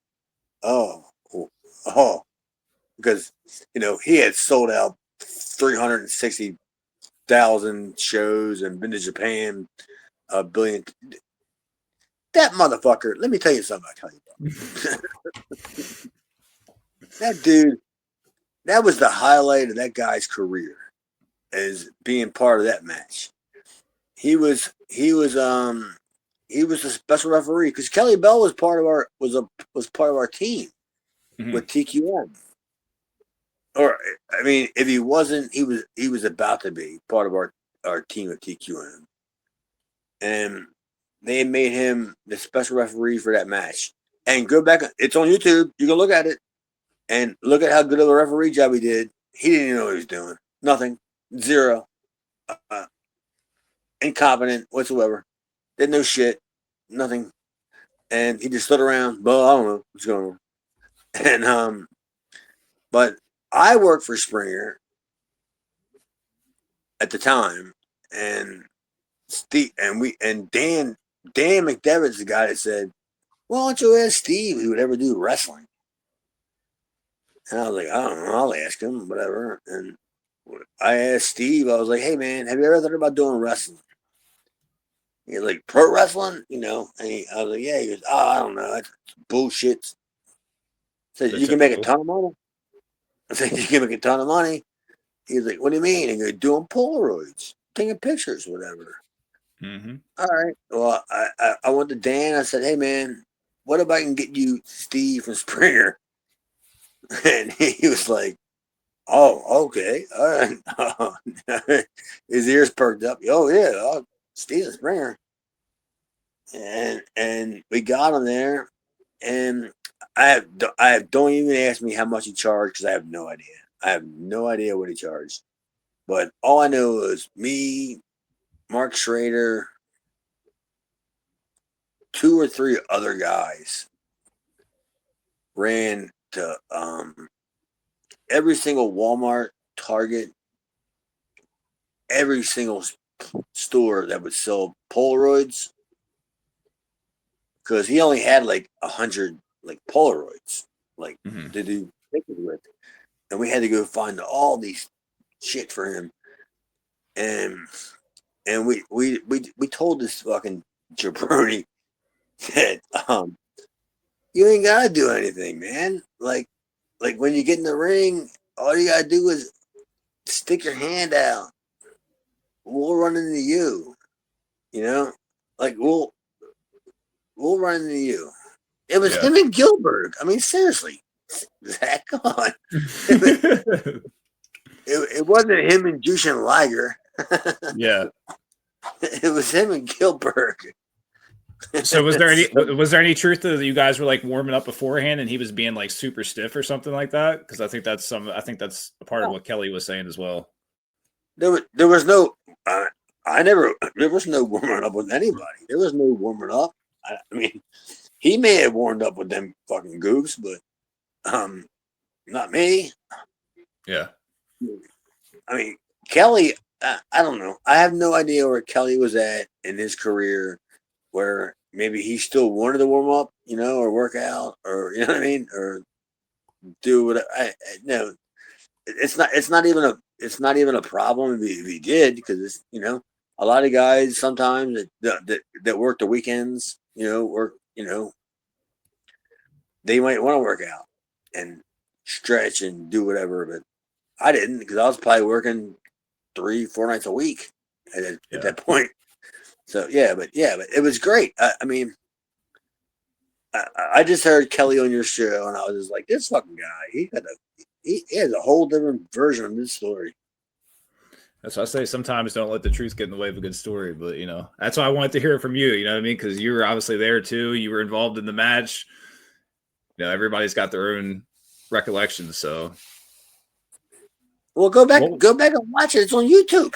Oh, because, you know, he had sold out 360,000 shows and been to Japan a billion. That motherfucker, let me tell you something about Kelly Bell. That dude, that was the highlight of that guy's career, as being part of that match. He was a special referee because Kelly Bell was part of our team with TQM. Or, I mean, if he wasn't, he was about to be part of our team of TQM. And they made him the special referee for that match. And go back, it's on YouTube. You can look at it and look at how good of a referee job he did. He didn't even know what he was doing. Nothing. Zero. Incompetent whatsoever. Didn't know shit. Nothing. And he just stood around. Well, I don't know what's going on. And but I worked for Springer at the time, and Steve and Dan McDevitt's the guy that said, "Why don't you ask Steve who would ever do wrestling?" And I was like, "I don't know. I'll ask him, whatever." And I asked Steve. I was like, "Hey man, have you ever thought about doing wrestling?" He's like, "Pro wrestling, you know?" And I was like, "Yeah." He goes, "Oh, I don't know. That's bullshit." I said, "You can make a ton of money." I said, "You can make a ton of money." He's like, "What do you mean?" And you're doing Polaroids, taking pictures, whatever. Mm-hmm. All right. Well, I went to Dan. I said, "Hey man, what if I can get you Steve from Springer?" And he was like, "Oh, okay. All right." His ears perked up. "Oh yeah, Steve Springer." And we got him there, and don't even ask me how much he charged because I have no idea. I have no idea what he charged, but all I know is me, Mark Schrader, 2 or 3 other guys ran to every single Walmart, Target, every single store that would sell Polaroids, because he only had like 100 like Polaroids, like to do pictures with, and we had to go find all these shit for him, and we told this fucking jabroni that you ain't gotta do anything, man. Like when you get in the ring, all you gotta do is stick your hand out. We'll run into you. You know? Like we'll run into you. It was him and Gilbert. I mean, seriously. Zach, come on. It wasn't him and Jushin Liger. Yeah. It was him and Gilbert. So was there any truth to that you guys were like warming up beforehand and he was being like super stiff or something like that? Because I think that's a part of what Kelly was saying as well. There was no there was no warming up with anybody. There was no warming up. I mean, he may have warmed up with them fucking goofs, but not me. Yeah. I mean, Kelly, I don't know. I have no idea where Kelly was at in his career, where maybe he still wanted to warm up, or work out, or you know what I mean, or do what no. It's not even a problem if he did, because it's a lot of guys sometimes that work the weekends, they might want to work out and stretch and do whatever, but I didn't, because I was probably working 3-4 nights a week at that point. So but it was great. I mean, I just heard Kelly on your show, and I was just like, this fucking guy, he has a whole different version of this story. That's why I say sometimes don't let the truth get in the way of a good story. But, that's why I wanted to hear it from you. You know what I mean? Because you were obviously there too. You were involved in the match. Everybody's got their own recollections. So, well, go back and watch it. It's on YouTube.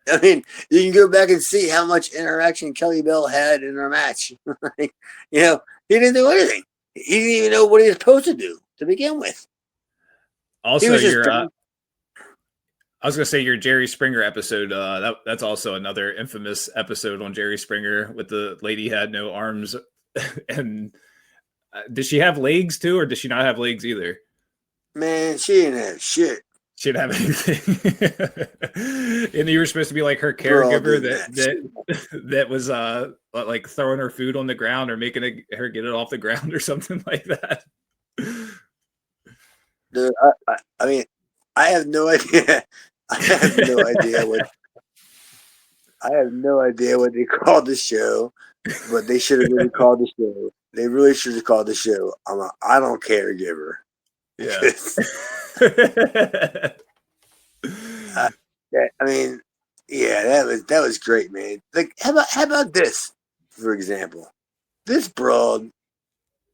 I mean, you can go back and see how much interaction Kelly Bell had in her match. He didn't do anything. He didn't even know what he was supposed to do to begin with. Also, I was going to say your Jerry Springer episode. That's also another infamous episode on Jerry Springer with the lady had no arms. And did she have legs too, or did she not have legs either? Man, she didn't have shit. She didn't have anything. And you were supposed to be like her caregiver that was like throwing her food on the ground or making her get it off the ground or something like that. Dude, I mean, I have no idea. I have no idea what they called the show, but they should have really called the show. They really should have called the show. I don't caregiver. Yeah. I mean, yeah, that was great, man. Like, how about this, for example? This broad,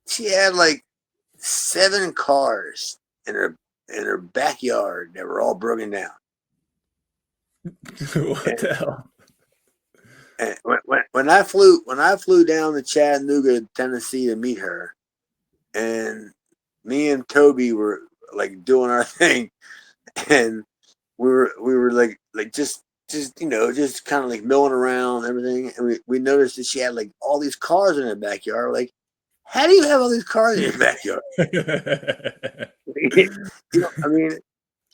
she had like 7 cars in her backyard that were all broken down. What the hell? And when I flew down to Chattanooga, Tennessee to meet her, and me and Toby were like doing our thing, and we were like just kind of like milling around everything, and we noticed that she had like all these cars in her backyard. We're like, how do you have all these cars in your backyard? I mean,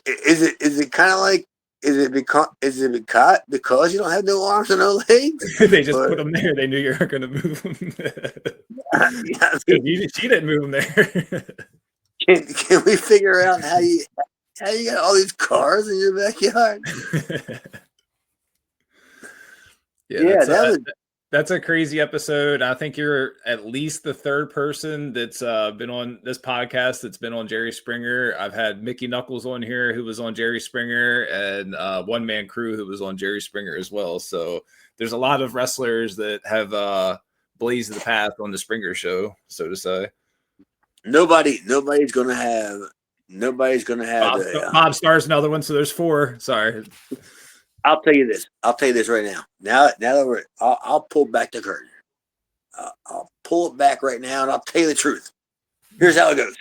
is it kind of like, is it because you don't have no arms and no legs? They just put them there. They knew you weren't going to move them. She didn't move them there. Can we figure out how you got all these cars in your backyard? That's a crazy episode. I think you're at least the third person that's been on this podcast that's been on Jerry Springer. I've had Mickey Knuckles on here who was on Jerry Springer, and One Man Crew who was on Jerry Springer as well. So there's a lot of wrestlers that have blazed the path on the Springer show, so to say. Nobody's gonna have Bob Starr's another one, so there's 4. Sorry. I'll tell you this right now. Now that I'll pull back the curtain. I'll pull it back right now, and I'll tell you the truth. Here's how it goes.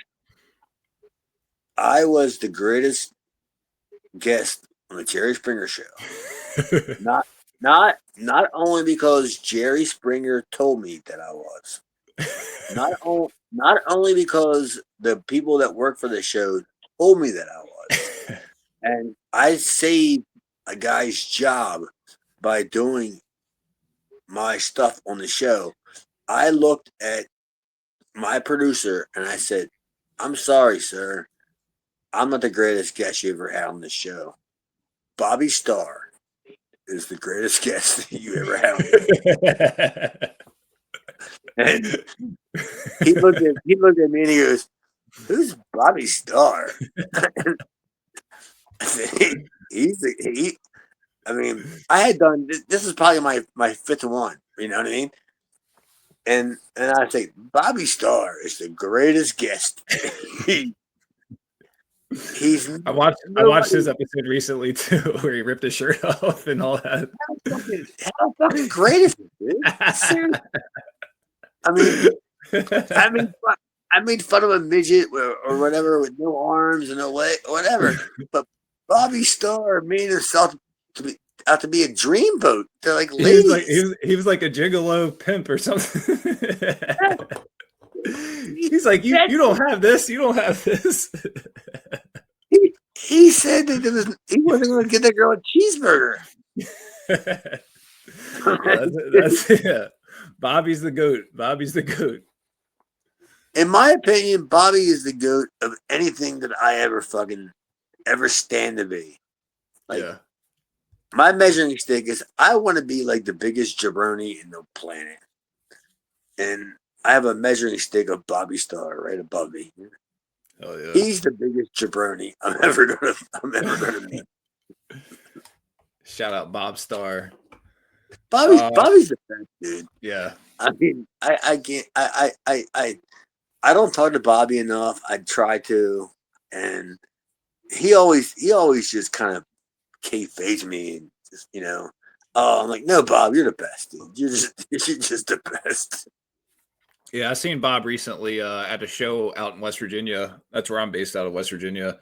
I was the greatest guest on the Jerry Springer show. Not only because Jerry Springer told me that I was. Not only because the people that work for the show told me that I was. And I saved a guy's job by doing my stuff on the show. I looked at my producer and I said, I'm sorry, sir. I'm not the greatest guest you ever had on this show. Bobby Starr is the greatest guest you ever had on this show. And he looked at me and he goes, who's Bobby Starr? I said, I mean, I had done this is probably my fifth one. You know what I mean? And I say Bobby Starr is the greatest guest. He's I watched nobody. his episode recently too, where he ripped his shirt off and all that. How fucking great is it, dude? Seriously. I mean, I made fun of a midget or whatever with no arms and no leg, whatever. But Bobby Starr made himself out to be a dreamboat. They're like ladies. He was like a gigolo pimp or something. He's like, you don't have this. You don't have this. He said that he wasn't going to get that girl a cheeseburger. Yeah. Bobby's the goat. Bobby's the goat. In my opinion, Bobby is the goat of anything that I ever stand to be. Like, yeah. My measuring stick is I want to be like the biggest jabroni in the planet. And I have a measuring stick of Bobby Starr right above me. Oh yeah. He's the biggest jabroni I'm ever gonna meet. Shout out Bob Starr. Bobby's the best dude. Yeah. I mean, I can't I don't talk to Bobby enough. I try to, and he always just kind of kayfabes me and just, oh, I'm like, no, Bob, you're the best, dude. You're just the best. Yeah, I seen Bob recently at a show out in West Virginia. That's where I'm based, out of West Virginia,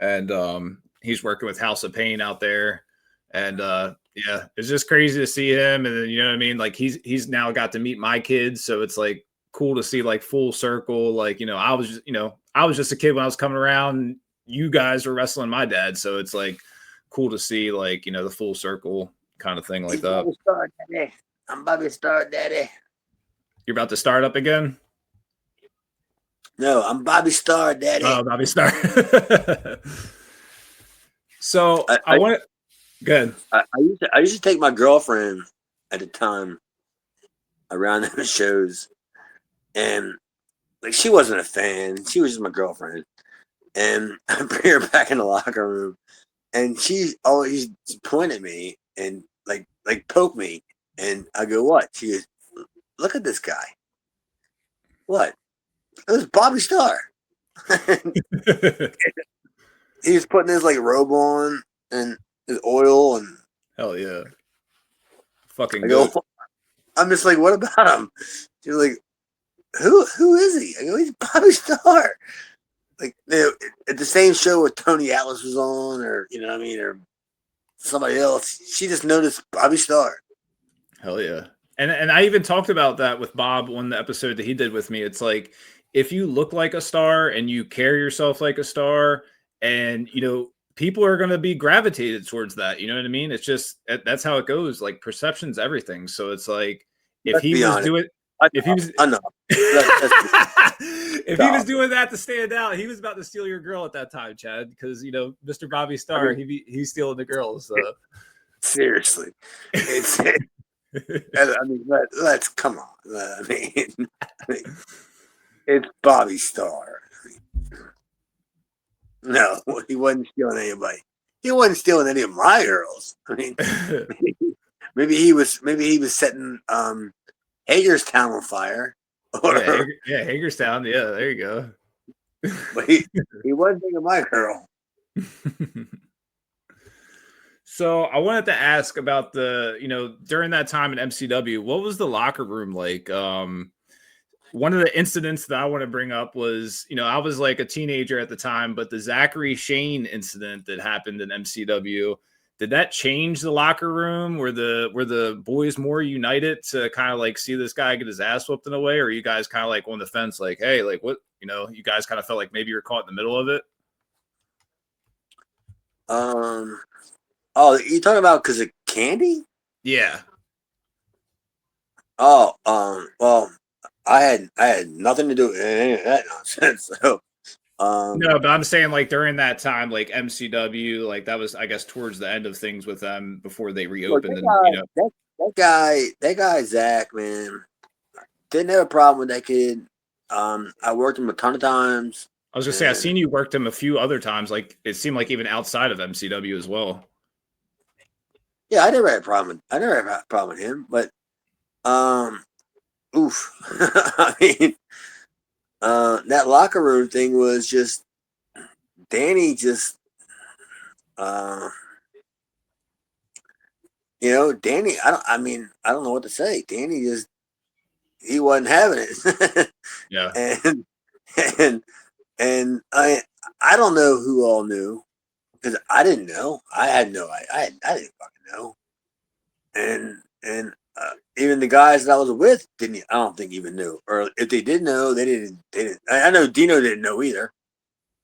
and he's working with House of Pain out there. And yeah, it's just crazy to see him. And then, you know what I mean? Like he's now got to meet my kids, so it's like cool to see like full circle. Like, I was just a kid when I was coming around. You guys were wrestling my dad, so it's like cool to see like the full circle kind of thing like that. Bobby Starr, Daddy. I'm Bobby Starr, Daddy. You're about to start up again? No, I'm Bobby Starr, Daddy. Oh, Bobby Starr. So I want to. Good. I used to take my girlfriend at the time around those shows, and like she wasn't a fan. She was just my girlfriend, and I bring her back in the locker room, and she always point at me and like poke me, and I go, "What?" She goes, "Look at this guy." What? It was Bobby Starr. He was putting his like robe on and his oil and hell yeah, fucking. I go, I'm just like, what about him? She's like, who is he? I go, he's Bobby Starr. Like, at the same show where Tony Atlas was on, or you know what I mean, or somebody else, she just noticed Bobby Starr. Hell yeah. And I even talked about that with Bob on the episode that he did with me. It's like, if you look like a star and you carry yourself like a star, and people are going to be gravitated towards that. You know what I mean? It's just, that's how it goes. Like, perception's everything. So it's like, if he was doing that to stand out, he was about to steal your girl at that time, Chad, because Mr. Bobby Starr, he's stealing the girls. So. Seriously, it's. I mean, let's come on. I mean, it's Bobby Starr. No, he wasn't stealing anybody. He wasn't stealing any of my girls. I mean, maybe he was setting Hagerstown on fire. Hagerstown. Yeah, there you go. But he wasn't thinking my girl. So I wanted to ask about during that time in MCW, what was the locker room like? One of the incidents that I want to bring up was, I was like a teenager at the time, but the Zachary Shane incident that happened in MCW, did that change the locker room? Were the boys more united to kind of like see this guy get his ass whooped in a way? Or are you guys kind of like on the fence, like, hey, like what, you guys kind of felt like maybe you're caught in the middle of it? Oh, you talking about because of Candy? Yeah. Oh, well, I had nothing to do with any of that nonsense. So, no, but I'm saying like during that time, like MCW, like that was, I guess, towards the end of things with them before they reopened. That guy Zach, man, didn't have a problem with that kid. I worked him a ton of times. I was gonna say, I've seen you worked him a few other times. Like it seemed like even outside of MCW as well. Yeah, I never had a problem. I never had a problem with him, but oof. I mean, that locker room thing was just Danny. Just uh, Danny. I don't. I mean, I don't know what to say. Danny just he wasn't having it, Yeah. and and and I don't know who all knew because I didn't know. I had no. I didn't fucking know, and even the guys that I was with didn't. I don't think even knew, or if they did know, they didn't. They didn't. I know Dino didn't know either,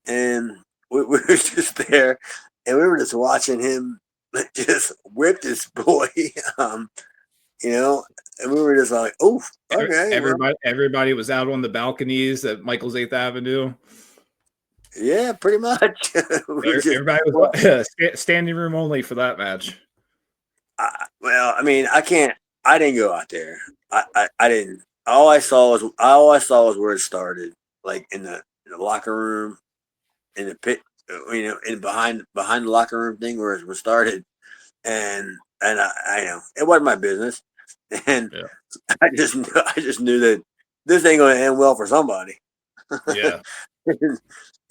and we were just there, and we were just watching him just whip this boy, and we were just like, "Oh, okay, well, Everybody was out on the balconies at Michael's 8th Avenue. yeah, pretty much." Everybody was standing room only for that match. Well, I mean, I didn't go out there. I didn't. All I saw was where it started, like in the locker room, in the pit, in behind the locker room thing where it was started, and I know it wasn't my business, and Yeah. I just knew that this ain't gonna end well for somebody. Yeah.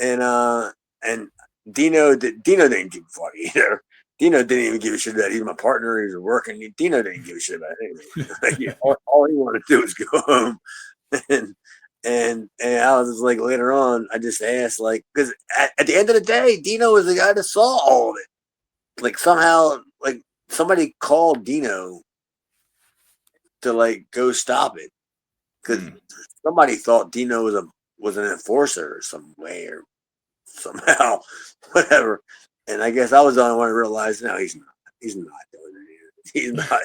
and Dino didn't give a fuck either. Dino didn't even give a shit about it. He's my partner. He was working. Dino didn't give a shit about anything. all he wanted to do was go home. And I was just like, later on, I just asked, like, because at the end of the day, Dino was the guy that saw all of it. Like, somehow, like, somebody called Dino to, like, go stop it. Because somebody thought Dino was an enforcer or some way or somehow, whatever. And I guess I was the only one to realize, no, he's not. He's not doing it. He's not.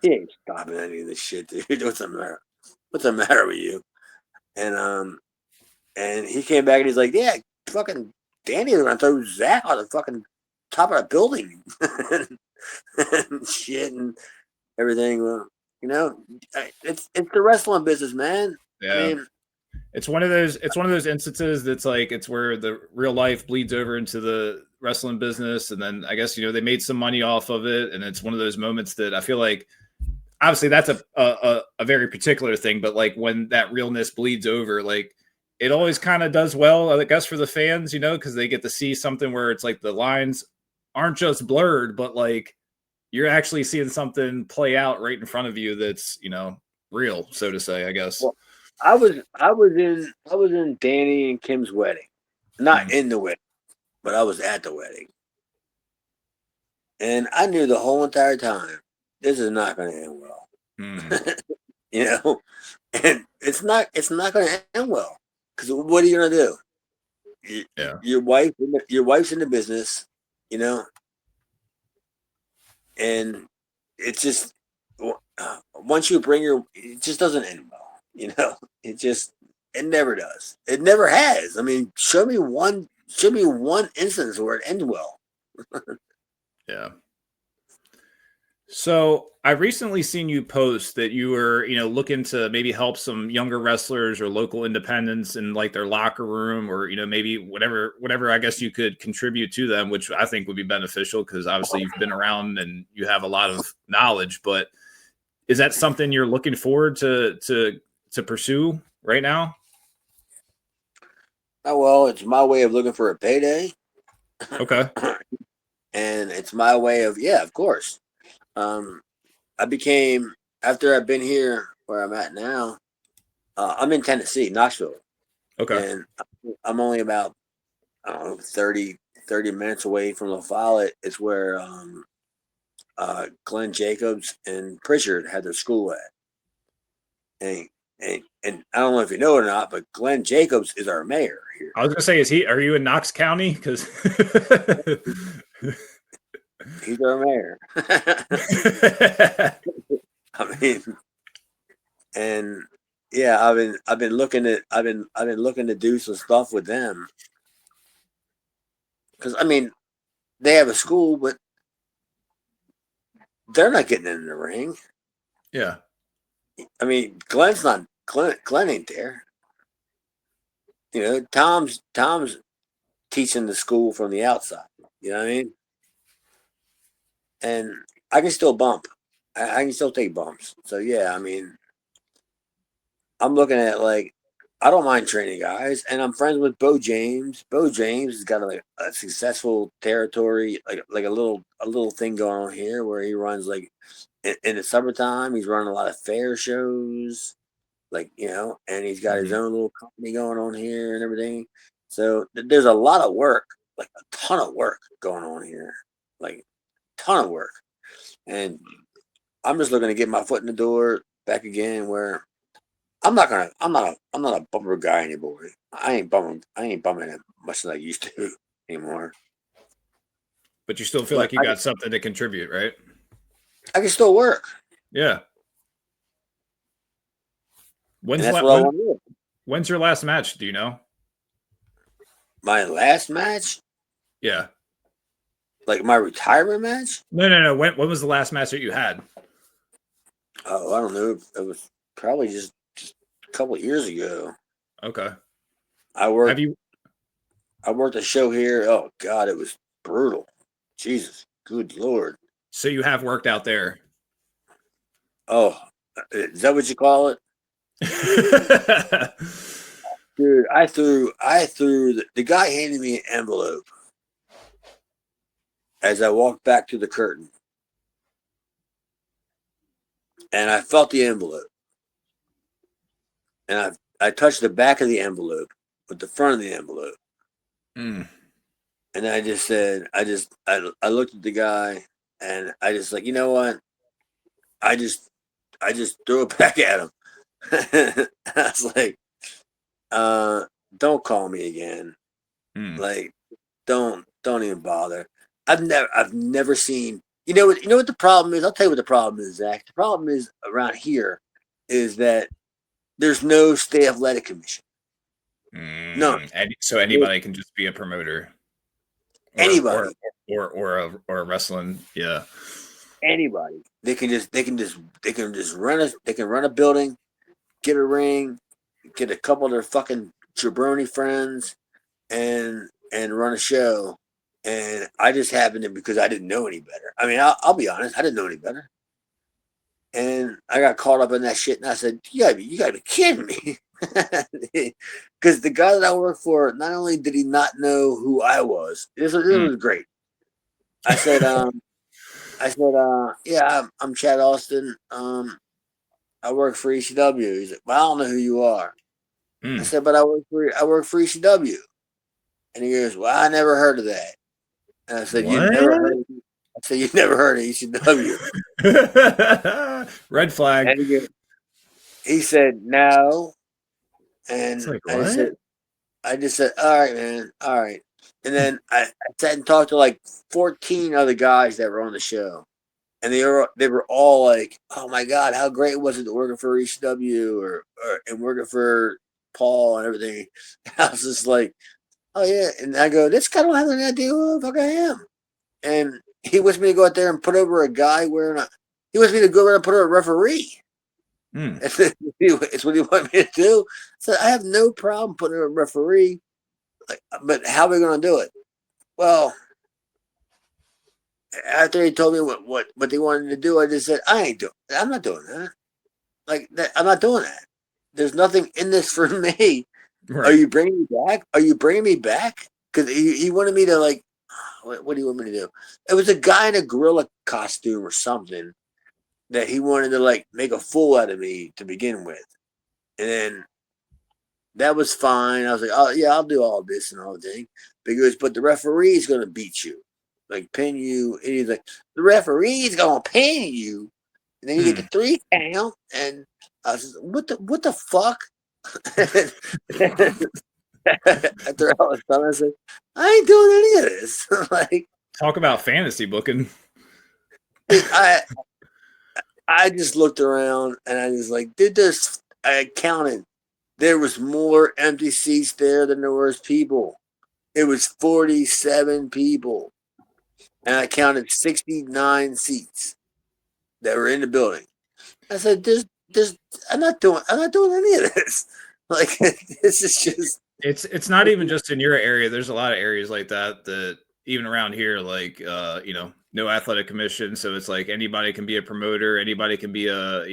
He ain't stopping any of this shit, dude. What's the matter? What's the matter with you? And he came back and he's like, yeah, fucking Danny was gonna throw Zach on the fucking top of a building and shit and everything. Well, it's the wrestling business, man. Yeah. I mean, it's one of those instances that's like, it's where the real life bleeds over into the wrestling business. And then I guess, they made some money off of it. And it's one of those moments that I feel like, obviously that's a very particular thing, but like when that realness bleeds over, like it always kind of does well, I guess, for the fans, because they get to see something where it's like the lines aren't just blurred, but like you're actually seeing something play out right in front of you that's, real, so to say, I guess. Well, I was in Danny and Kim's wedding, not in the wedding, but I was at the wedding, and I knew the whole entire time this is not going to end well. And it's not going to end well because what are you going to do? Your wife's in the business, and it's just once you bring it just doesn't end well. It never does. It never has. I mean, show me one instance where it ends well. Yeah. So I recently seen you post that you were, looking to maybe help some younger wrestlers or local independents in like their locker room, or, maybe whatever I guess you could contribute to them, which I think would be beneficial because obviously you've been around and you have a lot of knowledge. But is that something you're looking forward to pursue right now? Oh, well, it's my way of looking for a payday. Okay. And it's my way of, yeah, of course. I became, after I've been here where I'm at now, I'm in Tennessee, Knoxville. Okay. And I'm only about, I don't know, 30 minutes away from La Follette. It's where Glenn Jacobs and Pritchard had their school at. And I don't know if you know it or not, but Glenn Jacobs is our mayor here. I was gonna say, are you in Knox County? Because he's our mayor. I mean, and yeah, I've been looking to do some stuff with them because I mean, they have a school, but they're not getting in the ring. Yeah. I mean, Glenn ain't there. Tom's teaching the school from the outside. You know what I mean? and I can still bump. I can still take bumps. So yeah, I mean, I'm looking at like I don't mind training guys, and I'm friends with Bo James. Bo James has got a successful territory, like a little thing going on here where he runs like in the summertime. He's running a lot of fair shows, like and he's got his own little company going on here and everything. So there's a lot of work, like a ton of work going on here, like ton of work, and I'm just looking to get my foot in the door back again where I'm not a bumper guy anymore. I ain't bumming as much as I used to anymore. But you still feel like you got something to contribute, right? I can still work. Yeah. When's your last match? Do you know? My last match? Yeah. Like my retirement match? No. When was the last match that you had? Oh, I don't know. It was probably just a couple of years ago. Okay. I worked a show here. Oh God, it was brutal. Jesus, good Lord. So you have worked out there. Oh, is that what you call it? Dude, I threw the guy handed me an envelope as I walked back to the curtain. And I felt the envelope. And I touched the back of the envelope with the front of the envelope. Mm. And I just said, I looked at the guy and I just like, you know what? I just threw it back at him. I was like, don't call me again. Like, don't even bother. I've never seen. You know what the problem is? I'll tell you what the problem is, Zach. The problem is around here is that there's no state athletic commission. No. So anybody can just be a promoter. Anybody. Or a wrestling. Yeah. Anybody. They can run a building, get a ring, get a couple of their fucking jabroni friends, and run a show. And I just happened to, because I didn't know any better. I mean, I'll be honest, I didn't know any better. And I got caught up in that shit, and I said, you gotta be kidding me. Because the guy that I worked for, not only did he not know who I was, this was great. I said, yeah, I'm Chad Austin. I work for ECW. He's like, well, I don't know who you are. I said, but I work for ECW. And he goes, well, I never heard of that. And I said, you never heard of ECW. Red flag. And he said, no. And like, I just said, all right, man. All right. And then I sat and talked to like 14 other guys that were on the show. And they were all like, oh my God, how great was it working for ECW and working for Paul and everything. And I was just like, oh yeah. And I go, this guy don't have any idea who the fuck I am. And he wants me to go out there and put over a guy he wants me to go around and put over a referee. It's what he wanted me to do. So I have no problem putting over a referee. But how are we going to do it? Well, after he told me what they wanted to do, I just said, I'm not doing that. Like that, I'm not doing that. There's nothing in this for me. Right. Are you bringing me back? Because he wanted me to like, what do you want me to do? It was a guy in a gorilla costume or something that he wanted to like make a fool out of me to begin with. And then that was fine. I was like, oh yeah, I'll do all this and all that. But the referee is going to beat you, like pin you. And he's like, the referee is going to pin you. And then you get the 3 count. And I was like, what the fuck? After all was done, I said, I ain't doing any of this. Like, talk about fantasy booking. I just looked around and I was like, dude, I counted. There was more empty seats there than there was people. It was 47 people. And I counted 69 seats that were in the building. I said, I'm not doing any of this. Like, this is just. It's not even just in your area. There's a lot of areas like that even around here, like, no athletic commission. So it's like anybody can be a promoter. Anybody can be a,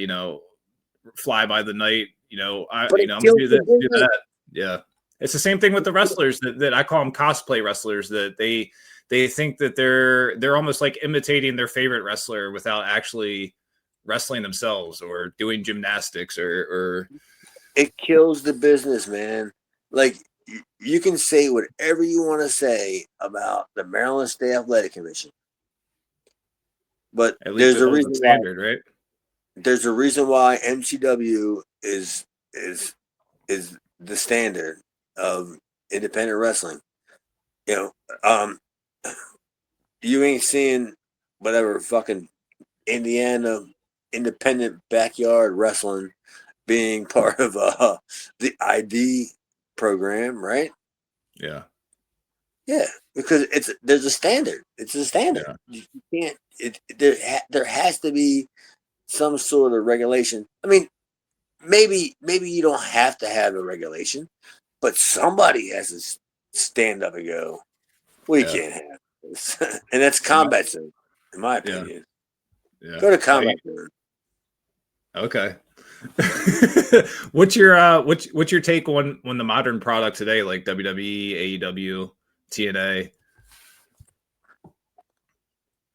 fly by the night, I'm But going it to kills do the this, do business. that. Yeah. It's the same thing with the wrestlers that I call them cosplay wrestlers, that they think that they're almost like imitating their favorite wrestler without actually wrestling themselves or doing gymnastics or It kills the business, man. Like you can say whatever you want to say about the Maryland State Athletic Commission, but at least there's it a holds a reason why. standard, right? There's a reason why MCW is the standard of independent wrestling. You ain't seeing whatever fucking Indiana independent backyard wrestling being part of the ID program, right? Yeah. Yeah, because there's a standard. It's a standard. Yeah. You can't. There has to be some sort of regulation. I mean, maybe you don't have to have a regulation, but somebody has to stand up and go, we can't have this. And that's combat zone, in my opinion. Yeah. Go to combat zone. Okay. What's your take on the modern product today, like WWE, AEW, TNA?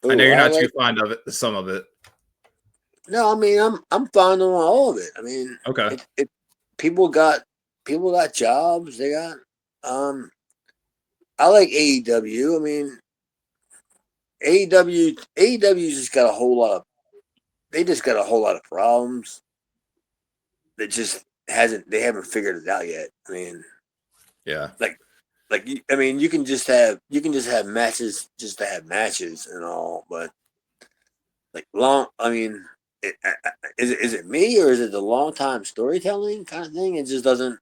I know you're not too fond of it, some of it. No, I mean I'm fond of all of it. I mean, okay. People got jobs. They got I like AEW. I mean, AEW just got a whole lot of problems that just they haven't figured it out yet. I mean, yeah, you can just have matches just to have matches and all, but is it me or is it the long time storytelling kind of thing? It just doesn't.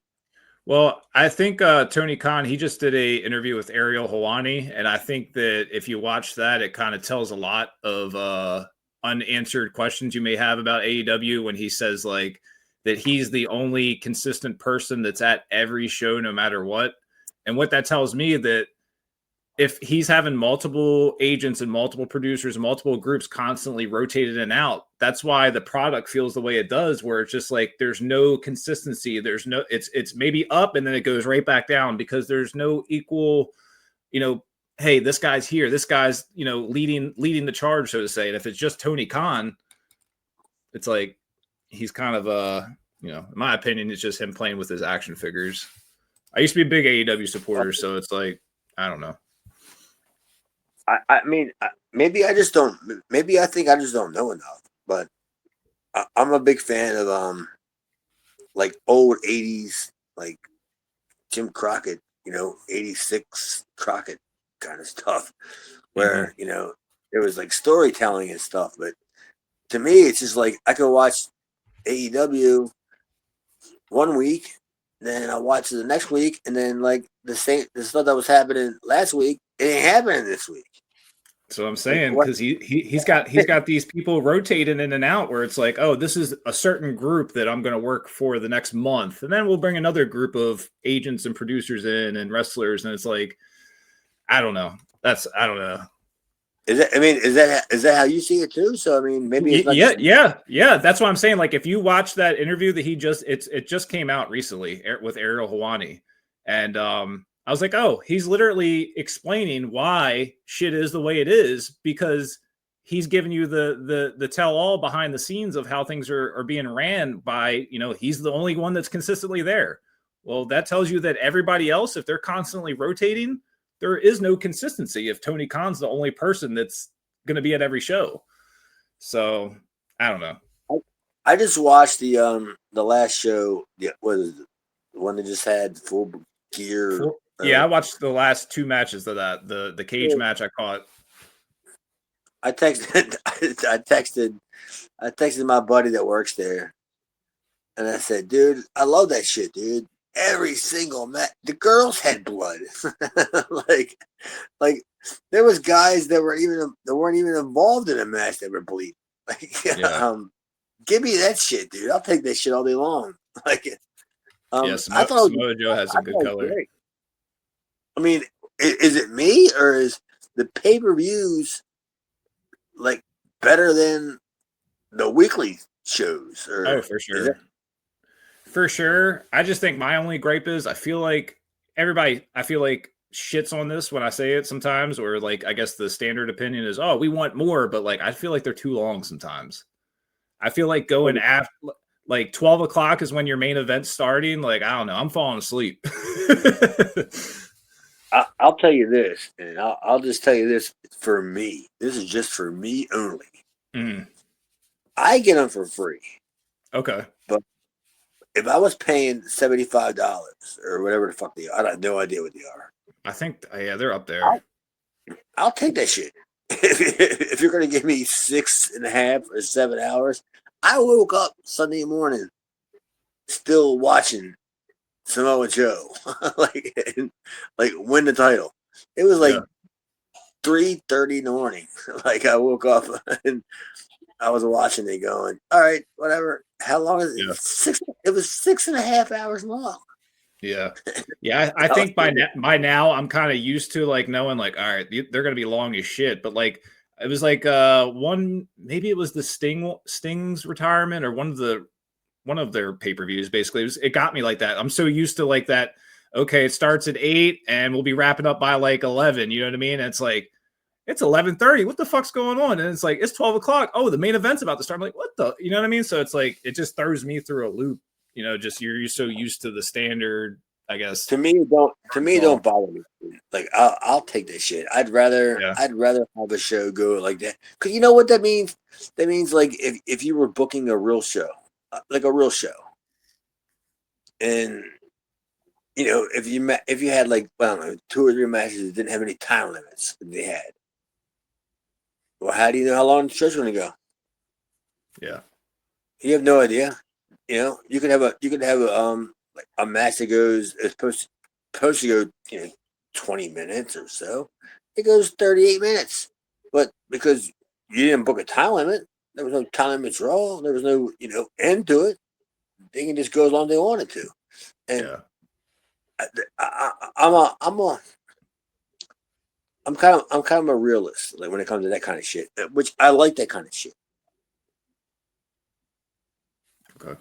Well, I think Tony Khan, he just did a interview with Ariel Helwani, and I think that if you watch that, it kind of tells a lot of unanswered questions you may have about AEW when he says like that he's the only consistent person that's at every show no matter what. And what that tells me that if he's having multiple agents and multiple producers and multiple groups constantly rotated in and out, that's why the product feels the way it does, where it's just like there's no consistency. There's no, it's maybe up and then it goes right back down because there's no equal, hey, this guy's here, this guy's, leading the charge, so to say. And if it's just Tony Khan, it's like he's kind of in my opinion, it's just him playing with his action figures. I used to be a big AEW supporter, so it's like, I don't know. I mean, maybe I just don't. Maybe I think I just don't know enough. But I'm a big fan of like old '80s, like Jim Crockett, 86 Crockett kind of stuff, where there was like storytelling and stuff. But to me, it's just like I could watch AEW one week, then I watch it the next week, and then like the stuff that was happening last week, it ain't happening this week. So I'm saying, because he's got these people rotating in and out where it's like, oh, this is a certain group that I'm going to work for the next month, and then we'll bring another group of agents and producers in and wrestlers, and it's like, I don't know. I don't know. Is that how you see it too? So I mean, maybe it's not yeah. That's what I'm saying. Like if you watch that interview that it just came out recently with Ariel Helwani, and I was like, oh, he's literally explaining why shit is the way it is because he's giving you the tell all behind the scenes of how things are being ran by, he's the only one that's consistently there. Well, that tells you that everybody else, if they're constantly rotating, there is no consistency if Tony Khan's the only person that's going to be at every show. So I don't know. I just watched the last show. Yeah, what is it? The one that just had full gear. Yeah, I watched the last two matches of that. The cage match I caught. I texted my buddy that works there, and I said, "Dude, I love that shit, dude. Every single match, the girls had blood. like there was guys that weren't even involved in a match that were bleeding. Like, yeah. Give me that shit, dude. I'll take that shit all day long. Like, I thought Samoa Joe has some good color. Great. I mean, is it me or is the pay-per-views like better than the weekly shows. Oh, for sure. For sure. I just think my only gripe is I feel like shits on this when I say it sometimes, or like I guess the standard opinion is, oh, we want more, but like I feel like they're too long sometimes. I feel like going after like 12 o'clock is when your main event's starting. Like, I don't know, I'm falling asleep. I'll tell you this, and I'll just tell you this for me. This is just for me only. Mm. I get them for free. Okay. But if I was paying $75 or whatever the fuck they are, I have no idea what they are. I think, yeah, they're up there. I'll take that shit. If you're going to give me 6.5 or 7 hours, I woke up Sunday morning still watching Samoa Joe, like win the title. It was like 3:30 in the morning. Like I woke up and I was watching it, going, "All right, whatever. How long is it? Yeah. It was 6.5 hours long." Yeah, yeah. I think by now I'm kind of used to like knowing like, all right, they're gonna be long as shit. But like it was like maybe it was the Sting's retirement or one of their pay-per-views. Basically, it got me like that. I'm so used to like that. Okay, it starts at 8 and we'll be wrapping up by like 11. You know what I mean? And it's like it's 11:30. What the fuck's going on? And it's like it's 12 o'clock. Oh, the main event's about to start. I'm like, what the? You know what I mean? So it's like it just throws me through a loop. You know, just you're so used to the standard, I guess. To me, it don't bother me. Like I'll take that shit. I'd rather have a show go like that. Cause you know what that means? That means like if you were booking a real show, like a real show, and you know if you had like I don't know 2 or 3 matches that didn't have any time limits that they had. Well, how do you know how long the show's going to go? Yeah, you have no idea. You know, you could have like a match that goes it's supposed to go 20 minutes or so. It goes 38 minutes, but because you didn't book a time limit, there was no time limit draw. There was no end to it. They can just go as long as they wanted to, and I'm kind of a realist, like when it comes to that kind of shit, which I like that kind of shit. Okay.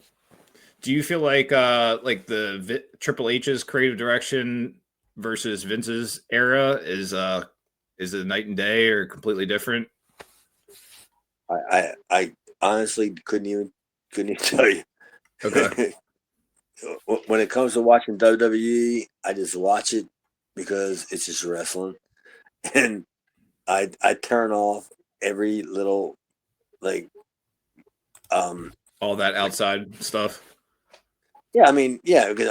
Do you feel like the Triple H's creative direction versus Vince's era is it night and day or completely different? I honestly couldn't even tell you. Okay. When it comes to watching WWE, I just watch it because it's just wrestling, and I turn off every little like all that outside stuff. Yeah, because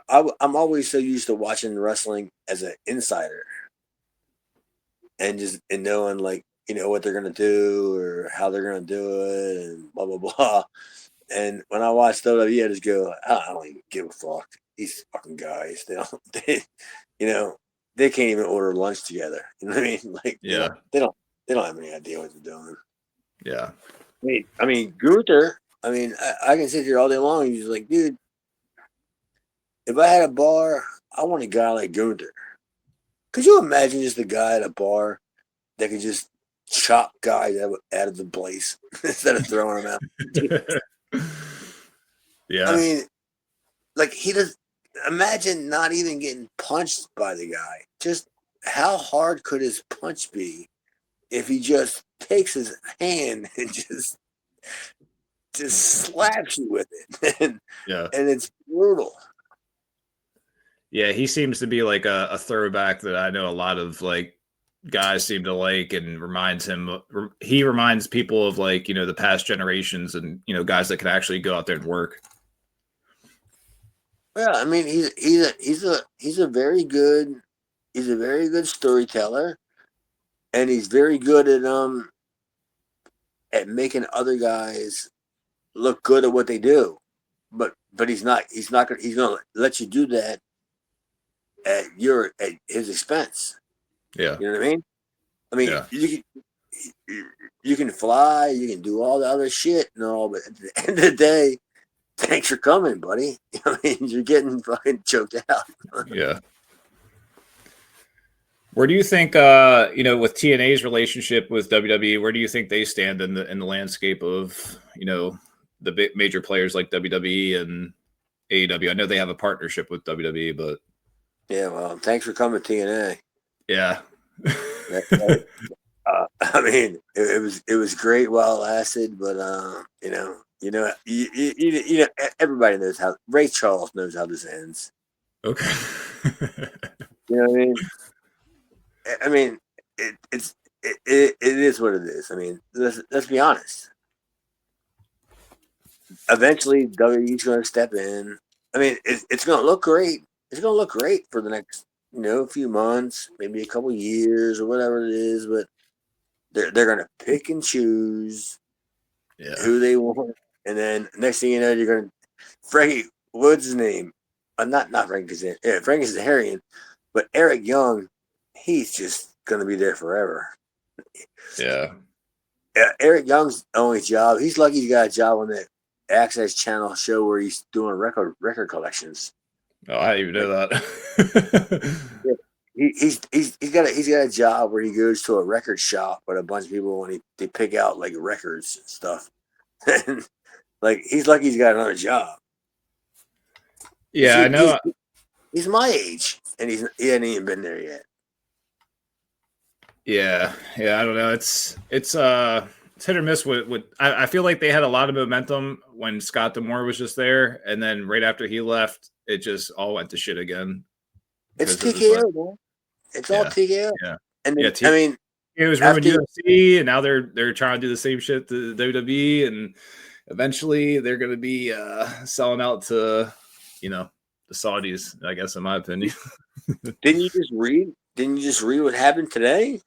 I'm always so used to watching wrestling as an insider, and knowing like what they're gonna do or how they're gonna do it and blah blah blah. And when I watch WWE, I just go, I don't even give a fuck. These fucking guys, they can't even order lunch together. You know what I mean? Like, yeah, they don't have any idea what they're doing. Yeah. I mean, Gunther. I can sit here all day long and he's like, dude, if I had a bar, I want a guy like Gunther. Could you imagine just a guy at a bar that could just chop guys out of the place instead of throwing them out? Yeah. I mean, like he does. Imagine not even getting punched by the guy. Just how hard could his punch be if he just takes his hand and just slaps you with it? And it's brutal. Yeah, he seems to be like a throwback that I know a lot of like guys seem to like, and he reminds people of like the past generations and guys that can actually go out there and work. Yeah, I mean he's a very good storyteller, and he's very good at making other guys look good at what they do. But he's gonna let you do that at his expense. Yeah. You know what I mean? You can fly, you can do all the other shit and all, but at the end of the day, thanks for coming, buddy. I mean, you're getting fucking choked out. Yeah. Where do you think, with TNA's relationship with WWE, where do you think they stand in the landscape of, the big major players like WWE and AEW? I know they have a partnership with WWE, but Yeah, well, thanks for coming, TNA. yeah. I mean, it was great while it lasted, but everybody knows how Ray Charles knows how this ends. Okay. You know what I mean? I mean, it is what it is. I mean, let's be honest. Eventually, WWE's going to step in. I mean, it's going to look great. It's going to look great for the next, few months, maybe a couple years or whatever it is. But they're going to pick and choose who they want, and then next thing you know, you're going to Frankie. What's his name? Not Frank Kazarian. Yeah, Frank Kazarian, but Eric Young. He's just going to be there forever. Yeah. Eric Young's only job. He's lucky he got a job on that Access Channel show where he's doing record collections. Oh, I didn't even know that. He's got a job where he goes to a record shop with a bunch of people and they pick out like records and stuff. And like he's lucky he's got another job. Yeah, I know. He's my age and he hasn't even been there yet. Yeah, I don't know. It's hit or miss with I feel like they had a lot of momentum when Scott D'Amore was just there, and then right after he left, it just all went to shit again. It's TKO, man. It's all TKO. Yeah. And then, I mean, it was ruined UFC, and now they're trying to do the same shit to WWE, and eventually they're going to be selling out to, the Saudis, I guess, in my opinion. Didn't you just read what happened today?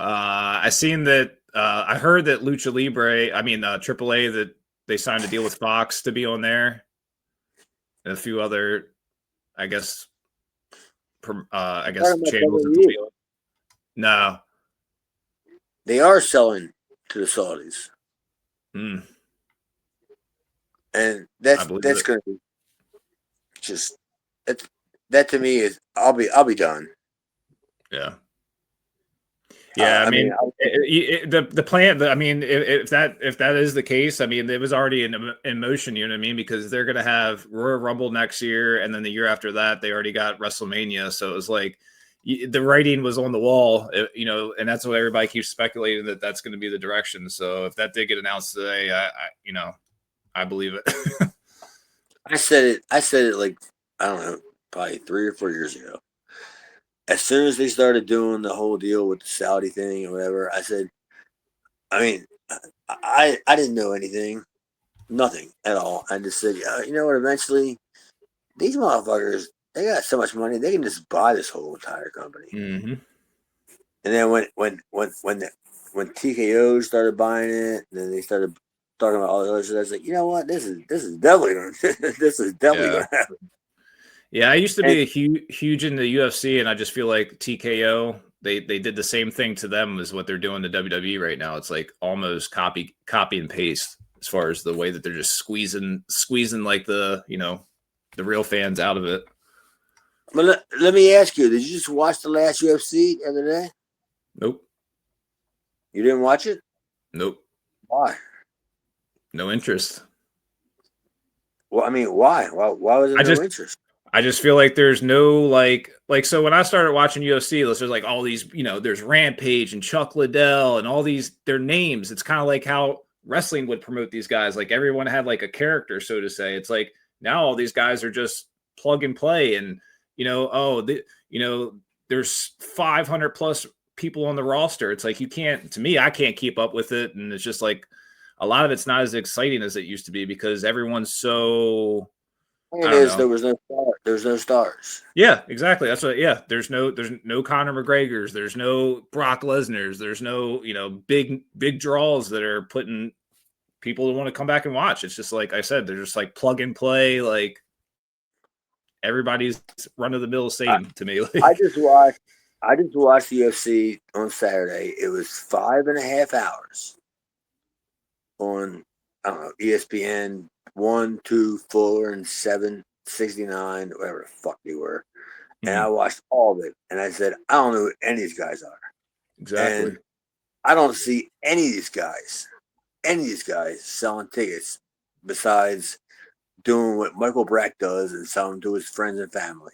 I seen that. I heard that Lucha Libre, AAA, that they signed a deal with Fox to be on there, and a few other, I guess channels. No, they are selling to the Saudis, and that's going to be just that to me is I'll be done. Yeah. Yeah, the plan. If that is the case, it was already in motion. You know what I mean? Because they're going to have Royal Rumble next year, and then the year after that, they already got WrestleMania. So it was like the writing was on the wall, and that's what everybody keeps speculating that's going to be the direction. So if that did get announced today, I believe it. I said it like I don't know, probably 3 or 4 years ago. As soon as they started doing the whole deal with the Saudi thing or whatever, I said, I didn't know anything, nothing at all. I just said, you know what? Eventually, these motherfuckers, they got so much money, they can just buy this whole entire company. Mm-hmm. And then when TKO started buying it, and then they started talking about all the other shit, I was like, you know what? This is definitely gonna happen. Yeah, I used to be huge in the UFC, and I just feel like TKO, they did the same thing to them as what they're doing to WWE right now. It's like almost copy and paste as far as the way that they're just squeezing like the real fans out of it. But let me ask you, did you just watch the last UFC the other day? Nope. You didn't watch it? Nope. Why? No interest. Well, why? Why was there no interest? I just feel like there's no so when I started watching UFC, there's like all these, there's Rampage and Chuck Liddell and all these, their names. It's kind of like how wrestling would promote these guys. Like everyone had like a character, so to say. It's like now all these guys are just plug and play, and there's 500 plus people on the roster. It's like I can't keep up with it, and it's just like a lot of it's not as exciting as it used to be because everyone's so. There was no stars. Yeah, exactly. That's what. Yeah, there's no Conor McGregor's. There's no Brock Lesnar's. There's no big draws that are putting people to want to come back and watch. It's just like I said, they're just like plug and play. Like everybody's run of the mill same to me. I just watched the UFC on Saturday. It was 5.5 hours on ESPN 1, 2, 4, and 7, 69, whatever the fuck they were. and I watched all of it, and I said, I don't know who any of these guys are. Exactly. And I don't see any of these guys selling tickets besides doing what Michael Brack does and selling them to his friends and family.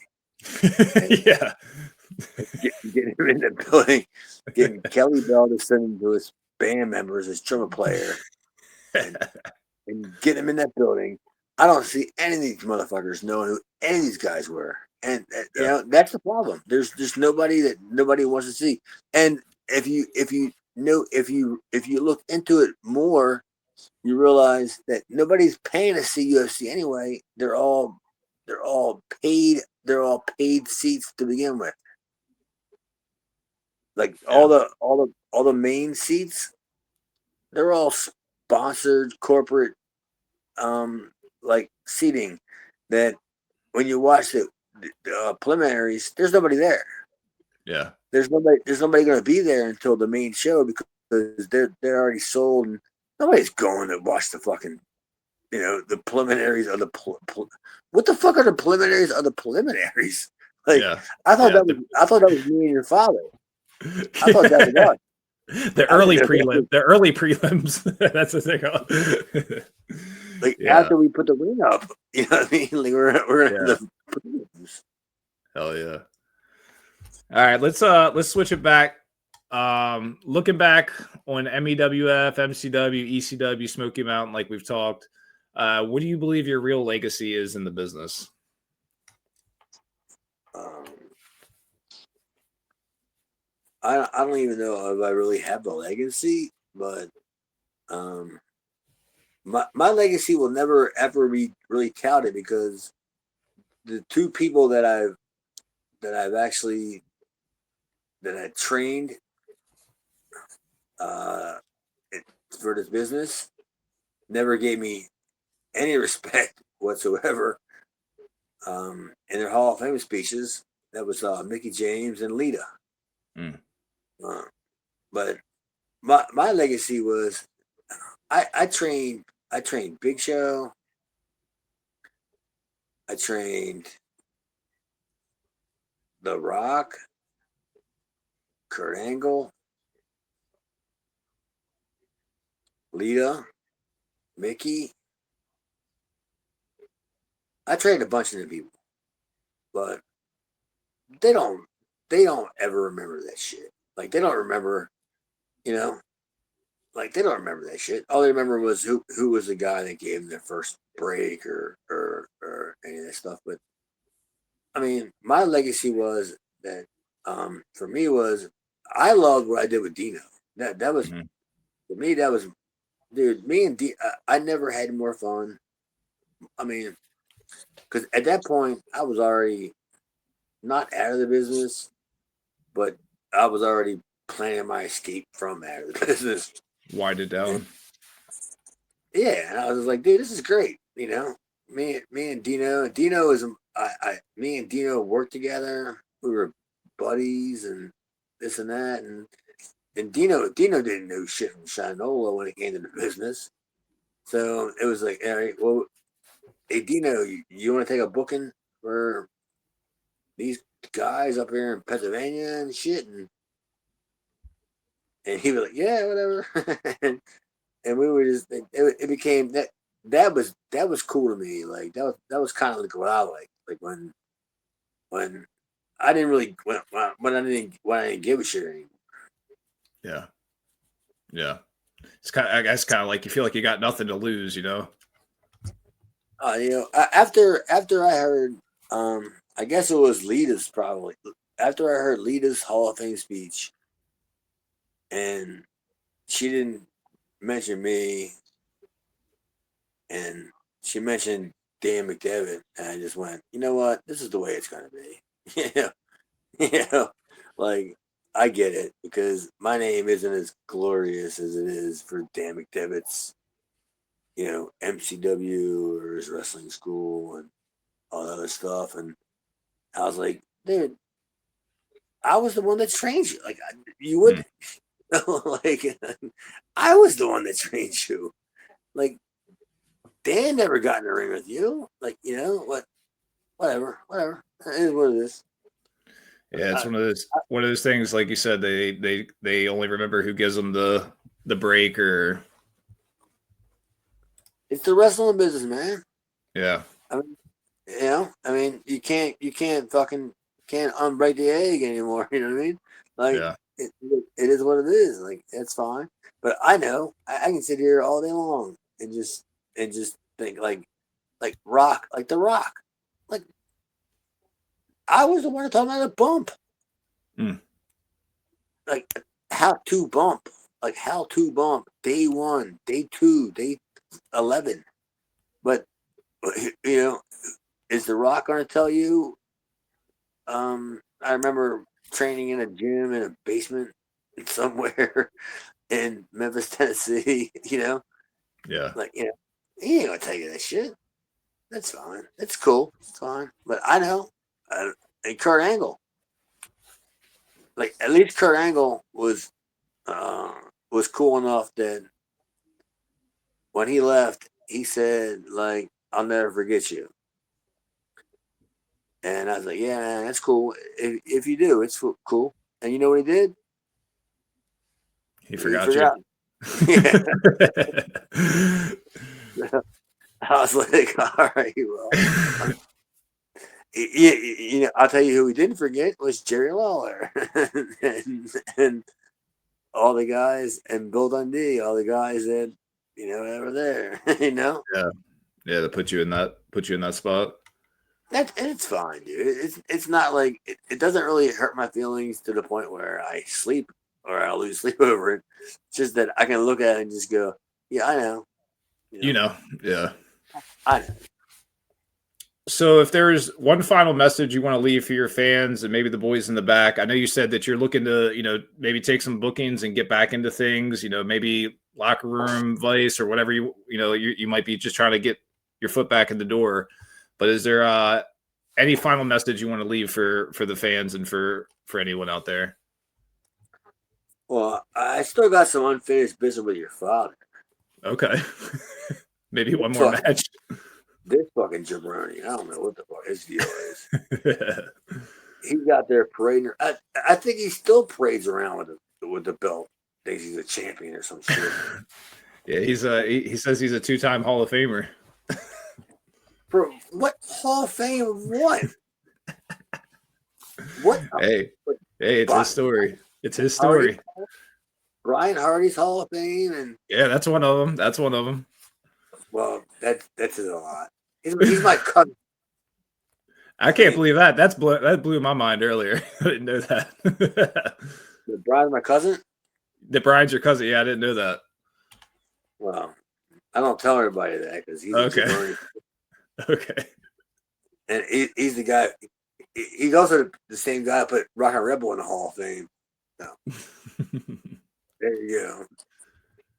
Yeah. Getting him in the building, getting Kelly Bell to send him to his band members, his drummer player, and getting him in that building. I don't see any of these motherfuckers knowing who any of these guys were. And you know, that's the problem. There's just nobody wants to see. And if you look into it more, you realize that nobody's paying to see UFC anyway. They're all paid seats to begin with. Like all the main seats, they're all sponsored corporate like seating that when you watch the preliminaries, there's nobody there. Yeah. There's nobody going to be there until the main show because they're already sold and nobody's going to watch the fucking, you know, the preliminaries of the what the fuck are the preliminaries of the preliminaries? Like I thought that was me and your father. I thought that was us. The early prelims. That's what they call. Like after we put the ring up, you know what I mean? Like we're in the prelims. Hell yeah. All right, let's switch it back. Looking back on MEWF, MCW, ECW, Smoky Mountain, like we've talked, what do you believe your real legacy is in the business? I don't even know if I really have a legacy, but my legacy will never ever be really touted because the two people that I trained for this business never gave me any respect whatsoever in their Hall of Fame speeches. That was Mickey James and Lita. But my legacy was I trained Big Show. I trained The Rock, Kurt Angle, Lita, Mickey. I trained a bunch of them people, but they don't ever remember that shit. Like they don't remember, you know, like they don't remember that shit. All they remember was who was the guy that gave them their first break or any of that stuff. But I mean, my legacy was that for me was I loved what I did with Dino. That was for me. That was, dude. Me and D. I never had more fun. I mean, because at that point I was already not out of the business, but I was already planning my escape from out of the business. Wind it down. Yeah, and I was like, dude, this is great. You know, me and Dino. Dino is me and Dino worked together. We were buddies and this and that, and Dino didn't know shit from Shinola when it came to the business. So it was like, all right, well, hey Dino, you want to take a booking for these guys up here in Pennsylvania and shit? And he was like, yeah, whatever. and we were just, it became that was cool to me. Like that was kind of like what I liked. Like when I didn't really when I didn't give a shit anymore. Yeah. It's kind of, I guess, kind of like you feel like you got nothing to lose, you know. You know, after I heard, I guess it was Lita's probably. After I heard Lita's Hall of Fame speech, and she didn't mention me, and she mentioned Dan McDevitt, and I just went, you know what, this is the way it's gonna be. you know, like I get it because my name isn't as glorious as it is for Dan McDevitt's, you know, MCW or his wrestling school and all that other stuff. And I was like, dude, I was the one that trained you. Like you would, like I was the one that trained you. Like Dan never got in the ring with you. Like, you know what? Whatever. It is what it is. Yeah, it's one of those things. Like you said, they only remember who gives them the break or. It's the wrestling business, man. Yeah. I mean, you can't unbreak the egg anymore. You know what I mean? Like, Yeah. it is what it is. Like, it's fine. But I know I can sit here all day long and just think like Rock, like the Rock, like I was the one talking about a bump, like how to bump, day 1, day 2, day 11. But is the Rock going to tell you? I remember training in a gym in a basement somewhere in Memphis, Tennessee. Yeah. Like he ain't gonna tell you that shit. That's fine. It's cool. It's fine. But I know. And Kurt Angle, like at least Kurt Angle was cool enough that when he left, he said like, "I'll never forget you." And I was like, "Yeah, man, that's cool. If you do, it's cool." And you know what he did? He forgot you. Yeah. I was like, all right, well. I'll tell you who we didn't forget was Jerry Lawler and all the guys, and Bill Dundee, all the guys that that were there. Yeah, to put you in that spot. It's fine, dude. It's not like it doesn't really hurt my feelings to the point where I sleep or I lose sleep over it. It's just that I can look at it and just go, yeah, I know. Yeah. I know. So if there's one final message you want to leave for your fans and maybe the boys in the back, I know you said that you're looking to, maybe take some bookings and get back into things, maybe locker room vice or whatever you might be just trying to get your foot back in the door. But is there any final message you want to leave for the fans and for anyone out there? Well, I still got some unfinished business with your father. Okay. Maybe one more match. This fucking jabroni, I don't know what the fuck his deal is. He's out there parading. I think he still parades around with the belt. Thinks he's a champion or some shit. Yeah, he says he's a 2-time Hall of Famer. For what Hall of Fame of what? What? Hey, it's his story. It's his story. Brian Hardy's Hall of Fame, and yeah, that's one of them. Well, that's a lot. He's my cousin. I can't believe that. That blew my mind earlier. I didn't know that. The Brian's my cousin? The Brian's your cousin. Yeah, I didn't know that. Well, I don't tell everybody that because he's okay. Okay. And he's the guy. He's also the same guy that put Rock and Rebel in the Hall of Fame. No. There you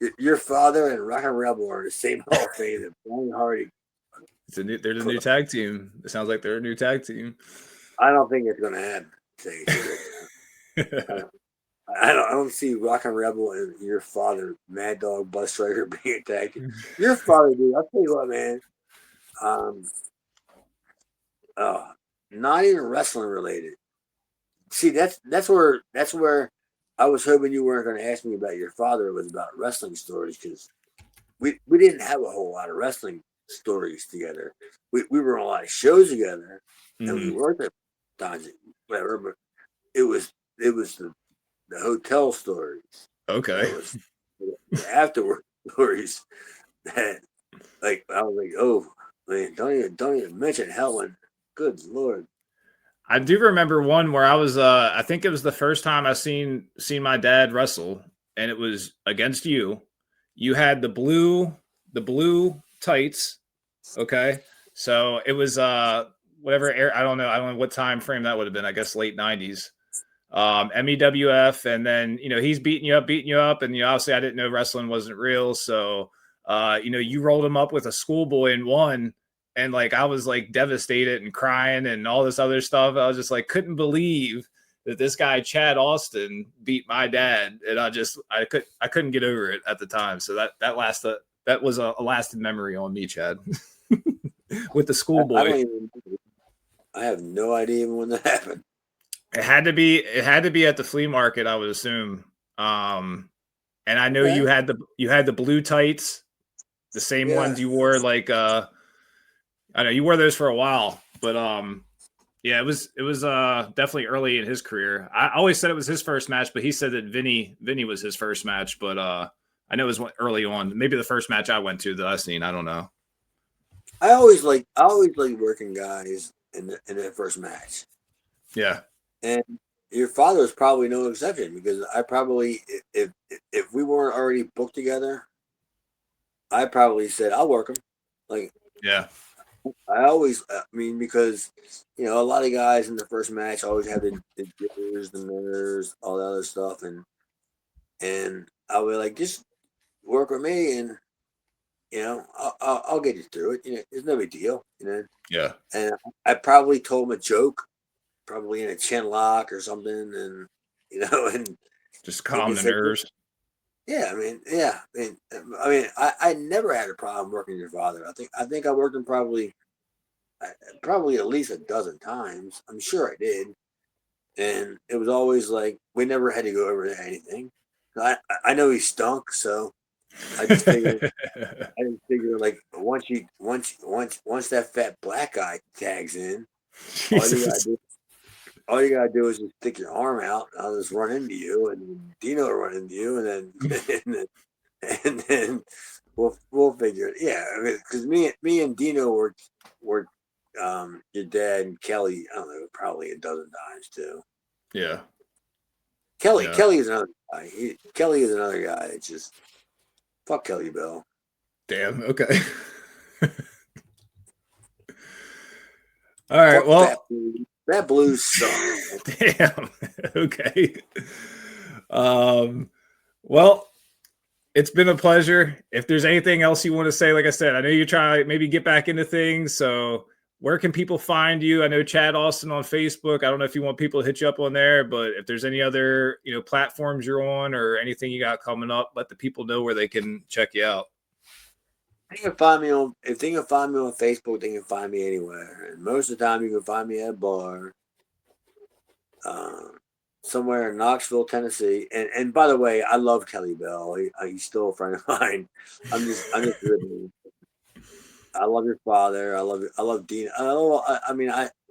go. Your father and Rock and Rebel are the same Hall of Fame that Brian Hardy. They're the new tag team. It sounds like they're a new tag team. I don't think it's going to happen. I don't see Rock and Rebel and your father, Mad Dog, Bus Striker, being a tag team. Your father, dude. I'll tell you what, man. Not even wrestling related. See, that's where I was hoping you weren't going to ask me about your father. It was about wrestling stories because we didn't have a whole lot of wrestling stories together. We were on a lot of shows together, and we worked at times, whatever. But it was the hotel stories. Okay. It was the afterward stories that, like, I was like, oh man, don't even mention Helen. Good Lord. I do remember one where I was I think it was the first time I seen my dad wrestle, and it was against you. You had the blue tights. Okay. So it was whatever I don't know what time frame that would have been. I guess late 90s. MEWF, and then he's beating you up, and obviously I didn't know wrestling wasn't real, so you rolled him up with a schoolboy and won. And like I was like devastated and crying and all this other stuff. I was just like couldn't believe that this guy Chad Austin beat my dad, and I couldn't get over it at the time. So that was a lasting memory on me, Chad, with the schoolboy. I have no idea even when that happened. It had to be at the flea market, I would assume. And I know you had the blue tights, the same ones you wore, like I know you wore those for a while, but yeah, it was definitely early in his career. I always said it was his first match, but he said that Vinny was his first match, but I know it was early on. Maybe the first match I went to that I seen, I don't know. I always like working guys in their first match. Yeah. And your father was probably no exception, because I probably, if we weren't already booked together, I probably said I'll work him. Like, yeah, I mean, because a lot of guys in the first match always have the jitters, the nerves, all that other stuff, and I would like, just work with me, and I'll get you through it. It's no big deal. Yeah. And I probably told him a joke, probably in a chin lock or something, and and just calm the nerves. Yeah, I mean, I never had a problem working with your father. I think I worked him probably at least a dozen times. I'm sure I did, and it was always like, we never had to go over anything. I know he stunk, so I just figured like, once that fat black guy tags in, all you gotta do is just stick your arm out. I'll just run into you, and Dino will run into you, and then we'll figure it. Yeah, I mean, because me and Dino were your dad and Kelly, I don't know, probably a dozen times too. Yeah. Kelly is another guy. Kelly is another guy that just, fuck Kelly Bell. Damn. Okay. All right. Well, that blues sucks. Damn. Okay. Well, it's been a pleasure. If there's anything else you want to say, like I said, I know you're trying to maybe get back into things. So where can people find you? I know Chad Austin on Facebook. I don't know if you want people to hit you up on there, but if there's any other, platforms you're on or anything you got coming up, let the people know where they can check you out. If they can find me on Facebook, they can find me anywhere. And most of the time, you can find me at a bar, somewhere in Knoxville, Tennessee. And by the way, I love Kelly Bell. He's still a friend of mine. I'm just ribbing. I love your father. I love Dean.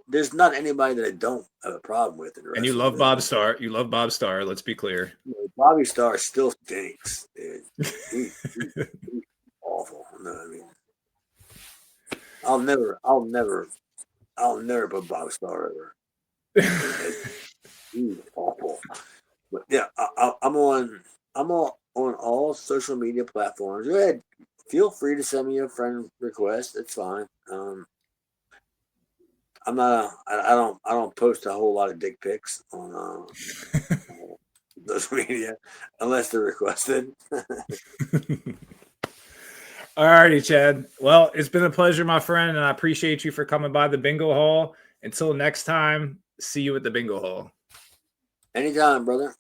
There's not anybody that I don't have a problem with. And you love Bob Starr. You love Bob Starr. Let's be clear. Bobby Starr still stinks, dude. He's awful. No, I mean, I'll never put Bob Starr over. He's awful. But yeah, I'm on all social media platforms. Go ahead. Feel free to send me a friend request. It's fine. I don't post a whole lot of dick pics on social media unless they're requested. All righty, Chad. Well, it's been a pleasure, my friend, and I appreciate you for coming by the Bingo Hall. Until next time, see you at the Bingo Hall. Anytime, brother.